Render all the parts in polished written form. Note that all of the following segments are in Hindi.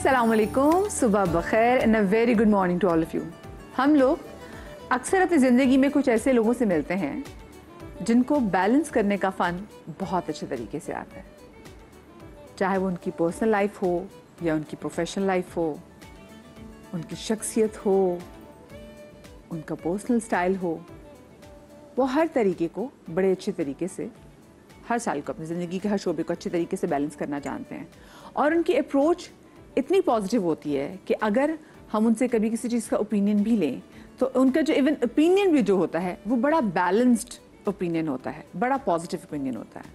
अस्सलाम वालेकुम, सुबह बखैर and a very good morning to all of you. हम लोग अक्सर अपनी ज़िंदगी में कुछ ऐसे लोगों से मिलते हैं जिनको बैलेंस करने का फ़न बहुत अच्छे तरीके से आता है, चाहे वो उनकी पर्सनल लाइफ हो या उनकी प्रोफेशनल लाइफ हो, उनकी शख्सियत हो, उनका पर्सनल स्टाइल हो। वो हर तरीके को बड़े अच्छे तरीके से हर साल को अपनी ज़िंदगी के हर शोबे को अच्छे तरीके से बैलेंस करना जानते हैं और उनकी अप्रोच इतनी पॉजिटिव होती है कि अगर हम उनसे कभी किसी चीज़ का ओपिनियन भी लें तो उनका जो इवन ओपिनियन भी जो होता है वो बड़ा बैलेंस्ड ओपिनियन होता है, बड़ा पॉजिटिव ओपिनियन होता है।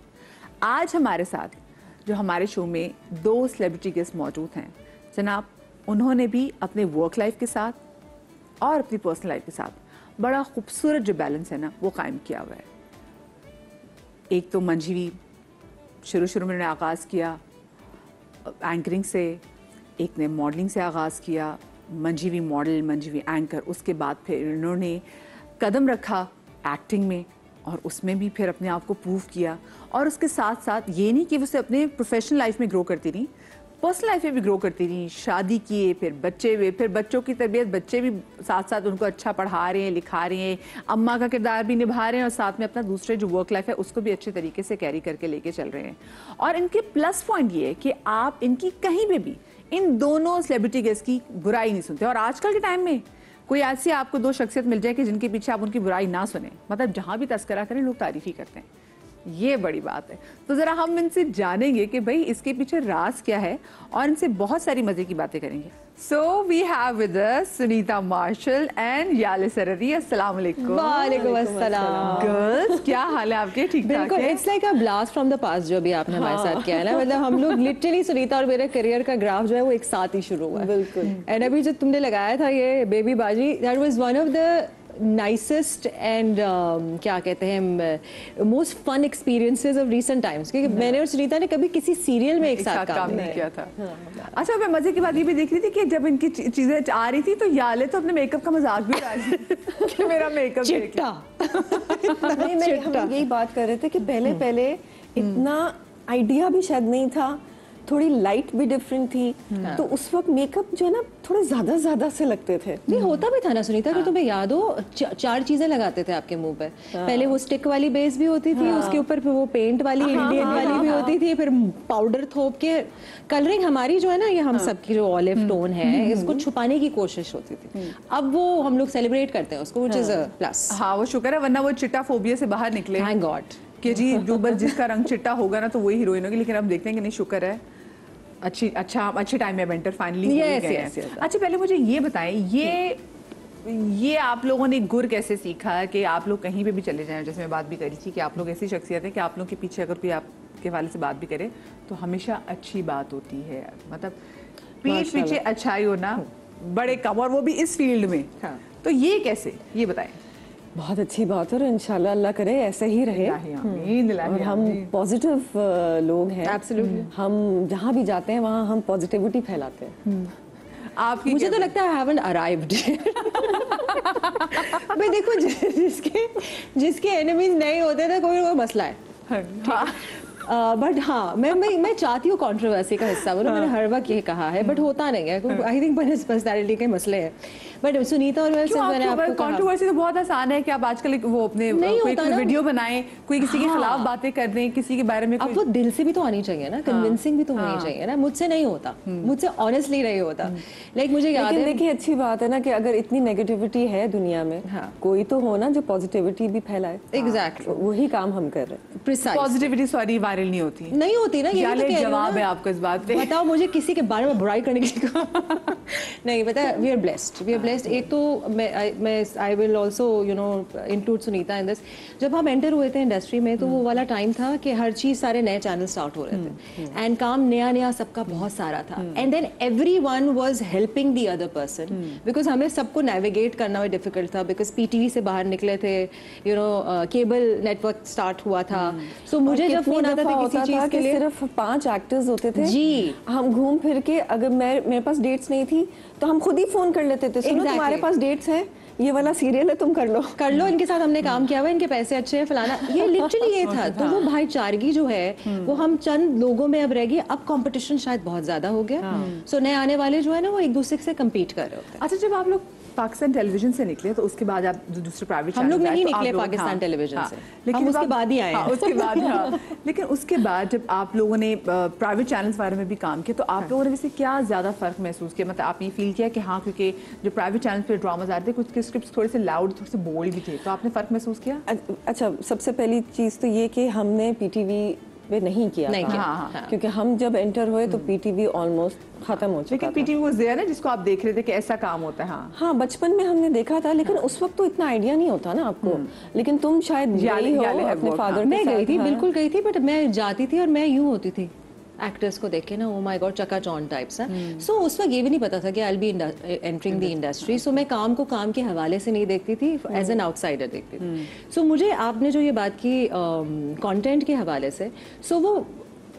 आज हमारे साथ जो हमारे शो में दो सेलिब्रिटी गेस्ट मौजूद हैं जनाब, उन्होंने भी अपने वर्क लाइफ के साथ और अपनी पर्सनल लाइफ के साथ बड़ा खूबसूरत जो बैलेंस है ना वो कायम किया हुआ है। एक तो मंजीवी शुरू में उन्होंने आगाज़ किया एंकरिंग से, एक ने मॉडलिंग से आगाज़ किया, मंजीवी मॉडल, मंजीवी एंकर, उसके बाद फिर उन्होंने कदम रखा एक्टिंग में और उसमें भी फिर अपने आप को प्रूव किया। और उसके साथ साथ ये नहीं कि वो सिर्फ अपने प्रोफेशनल लाइफ में ग्रो करती रही, पर्सनल लाइफ में भी ग्रो करती रही। शादी किए, फिर बच्चे हुए, फिर बच्चों की तरबियत, बच्चे भी साथ साथ उनको अच्छा पढ़ा रहे हैं, लिखा रहे हैं, अम्मा का किरदार भी निभा रहे हैं और साथ में अपना दूसरे जो वर्क लाइफ है उसको भी अच्छे तरीके से कैरी करके लेके चल रहे हैं। और इनके प्लस पॉइंट ये है कि आप इनकी कहीं पे भी इन दोनों सेलिब्रिटी गेस्ट की बुराई नहीं सुनते। और आजकल के टाइम में कोई ऐसी आपको दो शख्सियत मिल जाए कि जिनके पीछे आप उनकी बुराई ना सुने, मतलब जहाँ भी तस्करा करें लोग तारीफ ही करते हैं, ये बड़ी बात है। तो ज़रा हम इनसे जानेंगे कि भाई इसके पीछे राज क्या है और इनसे बहुत सारी मज़े की बातें करेंगे। So we have with us Sunita Marshall and याले सररी। अस्सलाम वालेकुम। वालेकुम अस्सलाम। गर्ल्स, क्या हाल है आपके? ठीक ठाक है? It's like a blast from the past जो भी आपने हमारे साथ किया है ना, मतलब हम लोग लिटरली सुनीता और मेरे करियर का ग्राफ जो है वो एक साथ ही शुरू हुआ है। बिल्कुल। एंड अभी जो तुमने लगाया था ये बेबी बाजी, that was one of the nicest and क्या कहते हैं most fun experiences of recent times, क्योंकि मैंने और सुनीता ने कभी किसी सीरियल में एक साथ काम नहीं किया था। अच्छा, मैं मजे की बात ये भी देख रही थी कि जब इनकी चीजें आ रही थी तो याले तो अपने मेकअप का मजाक भी उड़ा रही थी कि मेरा मेकअप चिट्टा। नहीं, हम यही बात कर रहे थे कि पहले इतना आइडिया भी शायद नहीं था, थोड़ी लाइट भी डिफरेंट थी, तो उस वक्त मेकअप जो है ना थोड़े ज्यादा से लगते थे। नहीं होता भी था ना सुनीता, कि तुम्हें याद हो चार चीजें लगाते थे आपके मुंह पे। पहले वो स्टिक वाली बेस भी होती थी, उसके ऊपर फिर वो पेंट वाली इंडियन वाली भी होती थी, फिर पाउडर थोप के कलरिंग हमारी जो है ना, ये हम सबकी जो ऑलिव टोन है इसको छुपाने की कोशिश होती थी। अब वो हम लोग सेलिब्रेट करते हैं उसको, व्हिच इज अ प्लस। हाँ, वो शुक्र है, वरना वो चिट्टा फोबिया से बाहर निकले। थैंक गॉड कि जी जो बस जिसका रंग चिट्टा होगा ना तो वही हीरोइन होगी। लेकिन अब देखते हैं कि नहीं, शुक्र है, अच्छे टाइम में बेंटर फाइनली गए हैं। अच्छा, पहले मुझे ये बताएं, ये आप लोगों ने गुर कैसे सीखा कि आप लोग कहीं पे भी चले जाएं? जैसे मैं बात भी करी थी कि आप लोग ऐसी शख्सियत है कि आप लोग के पीछे अगर कोई आपके वाले से बात भी करे तो हमेशा अच्छी बात होती है, मतलब पीठ पीछे अच्छाई होना बड़े कम, और वो भी इस फील्ड में। तो ये कैसे, ये बताएं। बहुत अच्छी बात है और इंशाल्लाह अल्लाह करे ऐसे ही रहे। और हम पॉजिटिव लोग हैं। एब्सोल्युटली। हम जहाँ भी जाते हैं वहाँ हम पॉजिटिविटी फैलाते हैं। आपकी मुझे तो लगता है आई हैवंट अराइव्ड। भाई देखो, जिसके एनिमीज नहीं होते ना कोई मसला है। बट हाँ, मैं चाहती हूँ कंट्रोवर्सी का हिस्सा बनूं। मैंने हर वक्त ये कहा है, बट होता नहीं है। आई थिंक पर्सनैलिटी के मसले हैं। बट सुनीता और मैं कंट्रोवर्सी तो बहुत आसान है कि आप आजकल वो अपने कोई वीडियो बनाएं, कोई किसी के खिलाफ बातें कर दें, किसी के बारे में। अब वो दिल से भी तो आनी चाहिए ना, कन्विंसिंग भी तो होनी चाहिए ना। मुझसे नहीं होता, मुझसे ऑनेस्टली नहीं होता। लाइक मुझे याद है, देखिए अच्छी बात है ना कि अगर इतनी नेगेटिविटी है दुनिया में, कोई तो हो ना जो पॉजिटिविटी भी फैलाए। एग्जैक्टली, वही काम हम कर रहे हैं। प्रिसाइज पॉजिटिविटी सॉरी वायरल नहीं होती ना, ये जवाब है आपका इस बात पे। बताओ मुझे किसी के बारे में बुराई करने की नहीं, पता है, वी आर ब्लेस्ड। एक तो I will also include Sunita in this. जब हम एंटर हुए थे इंडस्ट्री में तो वो वाला टाइम था कि हर चीज, सारे नए चैनल स्टार्ट हो रहे थे एंड काम नया सबका बहुत सारा था। And then everyone was helping the other person, because हमें सबको नेविगेट करना भी डिफिकल्ट था, बिकॉज पीटीवी से बाहर निकले थे, केबल नेटवर्क स्टार्ट हुआ था। सो मुझे जब फोन आता था किसी चीज के लिए, सिर्फ 5 एक्टर्स होते थे जी, हम घूम फिर के, अगर मेरे पास डेट्स नहीं थी तो हम खुद ही फोन कर लेते थे, सुनो तुम्हारे पास डेट्स हैं, ये वाला सीरियल है, तुम कर लो, इनके साथ हमने काम किया हुआ, इनके पैसे अच्छे हैं, फलाना, ये लिटरली ये था। तो वो भाईचारगी जो है वो हम चंद लोगों में अब रह गई। अब कंपटीशन शायद बहुत ज्यादा हो गया, सो नए आने वाले जो है ना वो एक दूसरे से कम्पीट कर रहे होते हैं। अच्छा, जब आप लोग पाकिस्तान टेलीविजन से निकले तो उसके बाद आप दूसरे प्राइवेट हम लोग नहीं निकले पाकिस्तान टेलीविजन से, लेकिन उसके बाद ही आए हैं। उसके बाद लेकिन उसके बाद जब आप लोगों ने प्राइवेट चैनल्स बारे में भी काम किया तो आप लोगों ने वैसे क्या ज़्यादा फ़र्क महसूस किया? मतलब आप ये फील किया कि हाँ, क्योंकि जो प्राइवेट चैनल पे ड्रामाज आते थे कुछ के स्क्रिप्ट थोड़े से लाउड, थोड़े से बोल्ड भी थे, तो आपने फ़र्क महसूस किया? अच्छा, सबसे पहली चीज़ तो ये कि हमने पीटीवी पे नहीं किया था। हाँ। क्योंकि हम जब एंटर हुए तो पीटीवी ऑलमोस्ट खत्म हो चुका लेकिन था। पीटीवी वो ज़िया ना जिसको आप देख रहे थे कि ऐसा काम होता है। हाँ, बचपन में हमने देखा था, लेकिन उस वक्त तो इतना आइडिया नहीं होता ना आपको। लेकिन तुम शायद गई हो अपने फादर के साथ। मैं गई थी, बिल्कुल गई थी, बट मैं जाती थी और मैं यूं होती थी एक्टर्स को देख के ना, ओ माय गॉड, चकाचौंध टाइप्स है। सो उस वक्त ये भी नहीं पता था कि I will be entering the industry. So मैं काम को काम के हवाले से नहीं देखती थी, एज एन आउटसाइडर देखती थी। सो मुझे आपने जो ये बात की कंटेंट के हवाले से, सो वो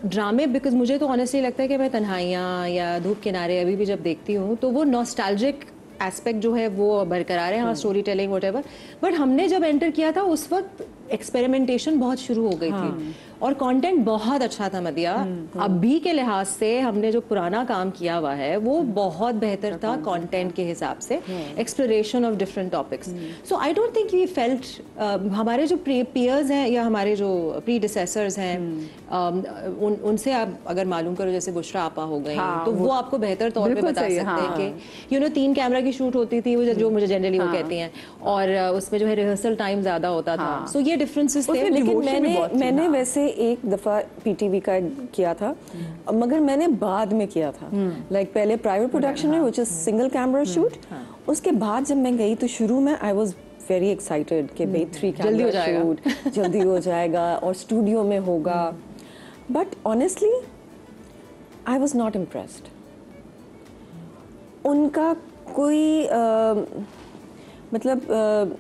ड्रामे, बिकॉज मुझे तो ऑनेस्टली लगता है कि मैं तन्हाइयाँ या धूप किनारे अभी भी जब देखती हूँ तो वो नॉस्टैल्जिक एस्पेक्ट जो है वो बरकरार है, हाँ, स्टोरी टेलिंग व्हाटएवर। बट हमने जब एंटर किया था उस वक्त एक्सपेरिमेंटेशन बहुत शुरू हो गई थी और कंटेंट बहुत अच्छा था मदिया। अभी के लिहाज से हमने जो पुराना काम किया हुआ है वो बहुत बेहतर था कंटेंट के हिसाब से, exploration of different topics. So I don't think we felt, हमारे जो पीयर्स हैं या हमारे जो प्रीडिसेसर्स हैं, उनसे आप अगर मालूम करो, जैसे बुशरा आपा हो गई, तो वो आपको बेहतर तौर पे बता सकते हैं कि यू नो 3 कैमरा की शूट होती थी, जो मुझे जनरली वो कहती हैं, और उसमें जो है रिहर्सल टाइम ज्यादा होता था। सो ये डिफरेंसेस थे। लेकिन मैंने वैसे एक दफा पीटीवी का किया था, मगर मैंने बाद में किया था। लाइक पहले प्राइवेट प्रोडक्शन में, which is single camera shoot. उसके बाद जब मैं गई तो शुरू में आई वाज वेरी एक्साइटेड कि भाई 3 कैमरा शूट जल्दी हो जाएगा और स्टूडियो में होगा। But honestly I was not impressed. उनका कोई मतलब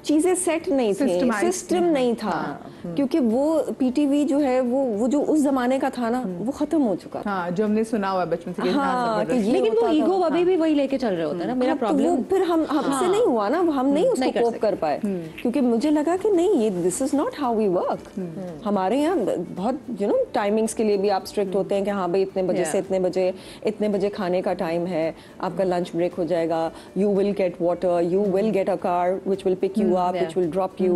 चीज़ें सेट नहीं थी, सिस्टम नहीं था। क्योंकि वो पीटीवी जो है वो जो उस जमाने का था ना, वो खत्म हो चुका था। जो हमने सुना हुआ बचपन से। लेकिन वो ईगो अभी भी वही लेके चल रहे होते हैं ना। मेरा प्रॉब्लम फिर हमसे नहीं हुआ ना, हम नहीं उसको कोप कर पाए। क्योंकि मुझे लगा कि नहीं, ये this is not how we work. हमारे यहाँ बहुत टाइमिंग्स के लिए भी आप स्ट्रिक्ट होते हैं कि हाँ भाई इतने बजे से इतने बजे खाने का टाइम है, आपका लंच ब्रेक हो जाएगा, you will get water, you will get a car which will pick you up, which will drop you.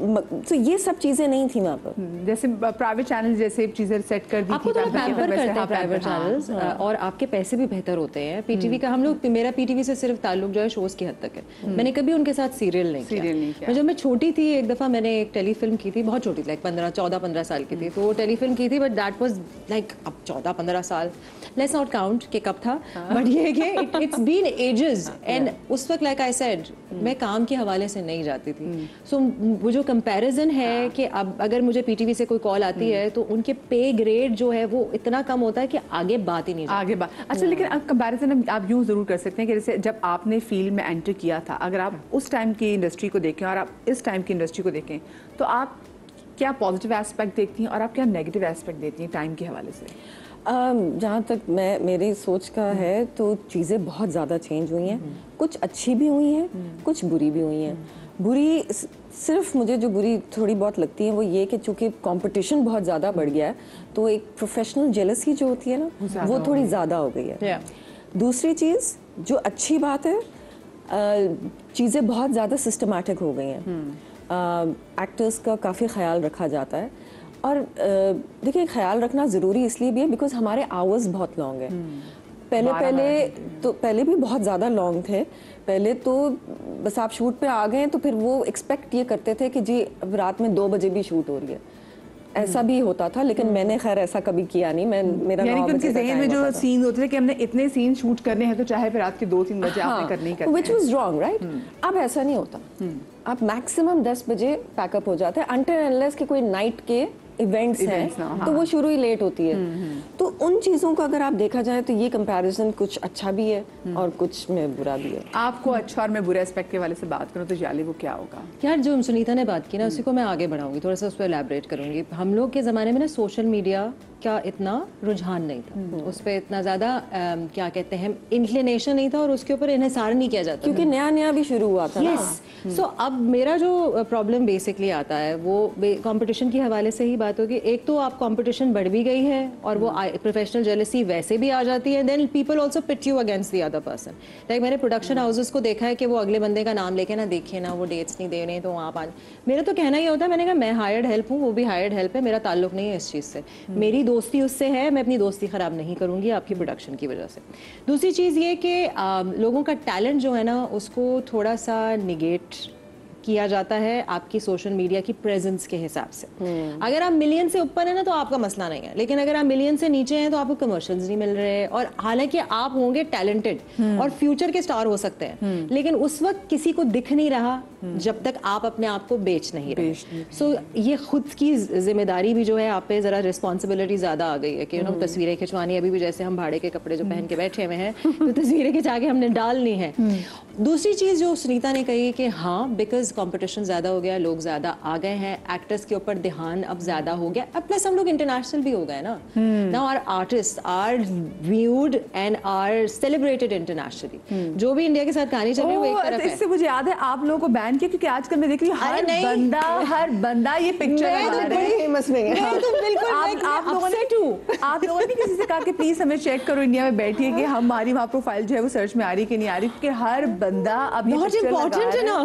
तो ये सब चीजें नहीं थी वहाँ पर। जैसे प्राइवेट चैनल जैसे चीजें सेट कर दी आपको थी, तो पैम्पर करते हैं प्राइवेट चैनल्स, और आपके पैसे भी बेहतर होते हैं। पीटीवी का मेरा पीटीवी से सिर्फ ताल्लुक जो है शोज की हद तक है। मैंने कभी उनके साथ सीरियल नहीं किया। जब मैं छोटी थी, एक दफा मैंने एक टेलीफिल्म की थी, बहुत छोटी, लाइक 14-15 साल की थी, तो वो टेलीफिल्म की थी, बट दैट वाज लाइक अब 14-15 साल, लेट्स नॉट काउंट कि कब था, बट ये कि इट्स बीन एजेस। एंड उस वक्त लाइक आई सेड, मैं काम के हवाले से नहीं जाती थी। सो वो जो कंपैरिजन है कि अब अगर मुझे पीटीवी से कोई कॉल आती है तो उनके पे ग्रेड जो है वो इतना कम होता है कि आगे बात ही नहीं जाती। अच्छा, लेकिन अब कंपैरिजन आप यूँ ज़रूर कर सकते हैं कि जैसे जब आपने फील्ड में एंटर किया था, अगर आप उस टाइम की इंडस्ट्री को देखें और आप इस टाइम की इंडस्ट्री को देखें, तो आप क्या पॉजिटिव एस्पेक्ट देखती हैं और आप क्या नेगेटिव एस्पेक्ट देती हैं टाइम के हवाले से? जहाँ तक मेरी सोच का है तो चीज़ें बहुत ज़्यादा चेंज हुई हैं। कुछ अच्छी भी हुई हैं, कुछ बुरी भी हुई हैं। बुरी सिर्फ मुझे जो बुरी थोड़ी बहुत लगती है वो ये कि चूँकि कंपटीशन बहुत ज़्यादा बढ़ गया है, तो एक प्रोफेशनल जेलसी जो होती है ना, वो थोड़ी ज़्यादा हो गई है। दूसरी चीज़ जो अच्छी बात है, चीज़ें बहुत ज़्यादा सिस्टमैटिक हो गई हैं। एक्टर्स का काफ़ी ख्याल रखा जाता है। और देखिए, ख्याल रखना ज़रूरी इसलिए भी है बिकॉज हमारे आवर्स बहुत लॉन्ग है। पहले भी बहुत ज़्यादा लॉन्ग थे। पहले तो बस आप शूट पे आ गए तो फिर वो एक्सपेक्ट ये करते थे कि जी अब रात में 2 बजे भी शूट हो रही है, ऐसा भी होता था। लेकिन मैंने खैर ऐसा कभी किया नहीं। मेरा यानी कि उनके ज़हन में जो सीन होते थे कि हमने इतने सीन शूट करने हैं तो चाहे फिर रात के 2-3 बजे आपने करने ही करने, व्हिच वाज रॉन्ग, राइट? अब ऐसा नहीं होता। अब मैक्सिमम 10 बजे पैकअप हो जाता है, अनटिल अनलेस कि कोई नाइट के इवेंट्स हैं हाँ। तो वो शुरू ही लेट होती है। तो उन चीज़ों को अगर आप देखा जाए तो ये कंपैरिजन कुछ अच्छा भी है और कुछ में बुरा भी है। आपको अच्छा और मैं बुरे एस्पेक्ट के वाले से बात करूँ तो जाली वो क्या होगा? यार जो सुनीता ने बात की ना उसी को मैं आगे बढ़ाऊंगी, थोड़ा सा उस पर एलैबोरेट करूंगी। हम लोग के ज़माने में ना सोशल मीडिया का इतना रुझान नहीं था, उस पर इतना ज़्यादा क्या कहते हैं इंक्लिनेशन नहीं था और उसके ऊपर इन्हिसार नहीं किया जाता क्योंकि नया नया भी शुरू हुआ था। यस। सो अब मेरा जो प्रॉब्लम बेसिकली आता है वो कंपटीशन के हवाले से ही बात होगी। एक तो आप कंपटीशन बढ़ भी गई है और वो प्रोफेशनल जेलसी वैसे भी आ जाती है, then people also pit you against the other person. Like मैंने प्रोडक्शन हाउसेस को देखा है कि वो अगले बंदे का नाम लेके ना देखे ना वो डेट्स नहीं दे रहे तो वहाँ पान। मेरा तो कहना ये होता है, मैंने कहा मैं हायर्ड हेल्प हूँ, वो भी हायर्ड हेल्प है, मेरा ताल्लुक नहीं है इस चीज़ से, मेरी दोस्ती उससे है, मैं अपनी दोस्ती ख़राब नहीं करूँगी आपकी प्रोडक्शन की वजह से। दूसरी चीज़ ये कि लोगों का टैलेंट जो है ना उसको थोड़ा सा निगेट किया जाता है आपकी सोशल मीडिया की प्रेजेंस के हिसाब से। अगर आप मिलियन से ऊपर है ना तो आपका मसला नहीं है, लेकिन अगर आप मिलियन से नीचे हैं तो आपको कमर्शियल्स नहीं मिल रहे। और हालांकि आप होंगे टैलेंटेड और फ्यूचर के स्टार हो सकते हैं, लेकिन उस वक्त किसी को दिख नहीं रहा जब तक आप अपने आप को बेच नहीं रहे। सो ये खुद की जिम्मेदारी भी जो है आप पे जरा रिस्पॉन्सिबिलिटी ज्यादा आ गई है कि तस्वीरें खिंचवानी, अभी भी जैसे हम भाड़े के कपड़े जो पहन के बैठे हुए हैं तो तस्वीरें खिंचा के हमने डालनी है। दूसरी चीज जो सुनीता ने कही कि हाँ बिकॉज कंपटीशन ज्यादा हो गया, लोग ज्यादा आ गए हैं, एक्टर्स के ऊपर ध्यान अब ज्यादा हो गया, अब प्लस हम लोग इंटरनेशनल भी हो गए ना। Now our artists are viewed and are celebrated internationally. जो भी इंडिया के साथ कहानी चल रही है वो एक तरफ है। इससे मुझे याद है आप लोगों को बैन किया क्योंकि आजकल मैं देख रही हूँ हर बंदा ये पिक्चर फेमस नहीं है। आप लोगों ने किसी से कहा कि प्लीज हमें चेक करो इंडिया में बैठिए कि हमारी वहाँ प्रोफाइल जो है वो सर्च में आ रही कि नहीं आ रही, क्योंकि हर बंदा अब बहुत इम्पोर्टेंट है ना।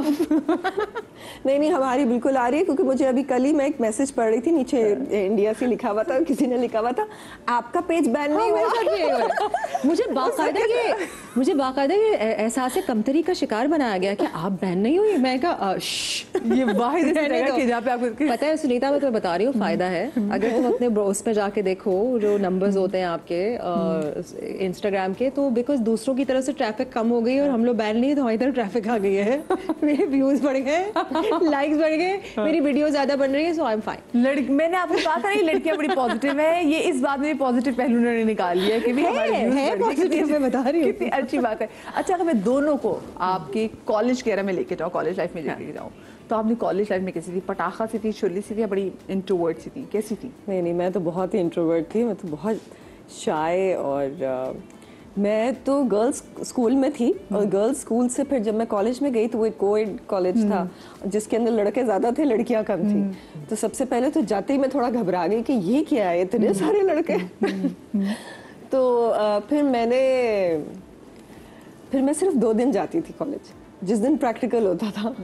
नहीं बिल्कुल बिल्कुल आ रही है, क्योंकि मुझे अभी कल ही मैं एक मैसेज पढ़ रही थी, नीचे इंडिया से लिखा हुआ था, किसी ने लिखा हुआ था आपका पेज बैन नहीं हुआ। मुझे बाकायदा ये एहसास कमतरी का शिकार बनाया गया कि आप बैन नहीं हुई। मैं कहा ये वाहिद जगह कि जहाँ पे आपको पता है सुनीता, मैं तुम्हें बता रही हूँ फायदा है। अगर तुम अपने ब्राउज पे जाके देखो जो नंबर्स होते हैं आपके इंस्टाग्राम के, तो बिकॉज दूसरों की तरफ से ट्रैफिक कम हो गई और हम लोग बैन नहीं, तो हमारी तरफ ट्रैफिक आ गई है। मेरे व्यूज बढ़ गए, लाइक्स बढ़ गए, मेरी वीडियो ज्यादा बन रही है, सो आई एम फाइन। मैंने आपको कहा था नहीं लड़कियां बड़ी पॉजिटिव है, ये इस बात में पॉजिटिव पहलू उन्होंने निकाल लिया कि भी है पॉजिटिव, मैं बता रही हूँ कितनी अच्छी बात है। अच्छा अगर मैं दोनों को आपके कॉलेज के एरा में लेके जाऊँ, कॉलेज लाइफ में लेके जाऊँ, तो आपने कॉलेज लाइफ में कैसी थी? पटाखा सी थी, शुल्ली सी थी या बड़ी इंट्रोवर्ट सी थी, कैसी थी? नहीं मैं तो बहुत ही इंट्रोवर्ट थी, मैं तो बहुत शाय। और मैं तो गर्ल्स स्कूल में थी और गर्ल्स स्कूल से फिर जब मैं कॉलेज में गई तो वो एक कोएड कॉलेज था जिसके अंदर लड़के ज़्यादा थे, लड़कियां कम थी। तो सबसे पहले तो जाते ही मैं थोड़ा घबरा गई कि ये क्या है, इतने सारे लड़के। तो फिर मैं सिर्फ 2 दिन जाती थी कॉलेज, जिस दिन प्रैक्टिकल होता था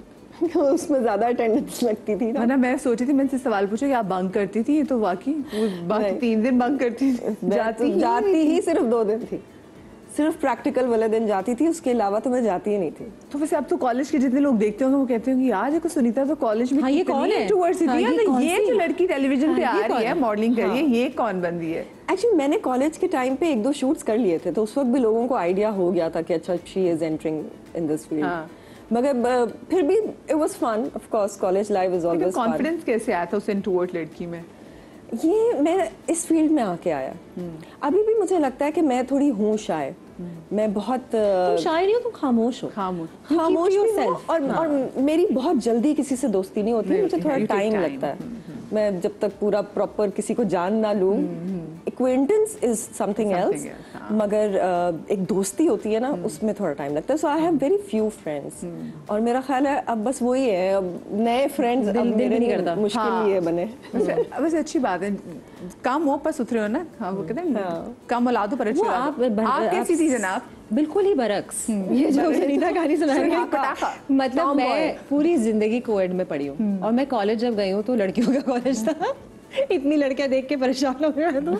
उसमें ज्यादा अटेंडेंस लगती थी ना। मैं सोची थी, मैंने सवाल पूछा कि आप बंक करती थी, तो वाकई बाकी 3 दिन बंक करती थी। जाती ही सिर्फ 2 दिन थी, सिर्फ प्रैक्टिकल वाले दिन जाती थी, उसके अलावा तो मैं जाती ही नहीं थी। तो वैसे अब तो कॉलेज के जितने लोग देखते होंगे वो कहते होंगे यार देखो सुनीता तो कॉलेज में ये कौन है, ये जो लड़की टेलीविजन पे आ रही है, मॉडलिंग कर रही है, ये कौन बन रही है? एक्चुअली मैंने कॉलेज के टाइम पे 1-2 शूट्स कर लिए थे, तो उस वक्त भी लोगों को आइडिया हो गया था कि अच्छा she is entering in this field. मगर फिर भी it was fun, of course college life is always fun. Confidence कैसे आया था उस इंट्रोवर्ट लड़की में? ये मैं इस फील्ड में आके आया। अभी भी मुझे लगता है कि मैं थोड़ी हूँ शाय, मैं बहुत तुम शाय नहीं हो, तुम खामोश हो। खामोश भी हूँ और मेरी बहुत जल्दी किसी से दोस्ती नहीं होती, मुझे थोड़ा टाइम लगता है। मैं जब तक पूरा प्रॉपर किसी को जान ना लूँ, एक्वेंटेंस इज समथिंग एल्स, मगर एक दोस्ती होती है ना उसमें थोड़ा टाइम लगता है। So I have very few friends और मेरा ख्याल है अब बस वही है, अब नए फ्रेंड्स अब मेरे नहीं करता, मुश्किल ये बने। वैसे अच्छी बात है, कम हो पर सुथरे हो ना। हाँ वो कहते हैं कम औलादों पर अच्छी। आप कैसी थी जनाब? बिल्कुल ही बरक्स। ये जो सुनीता कहानी सुना रही है, मतलब मैं पूरी जिंदगी कोएड में पढ़ी हूँ और मैं कॉलेज जब गई हूँ तो लड़कियों का कॉलेज था। इतनी लड़कियां देख के परेशान हो गया तो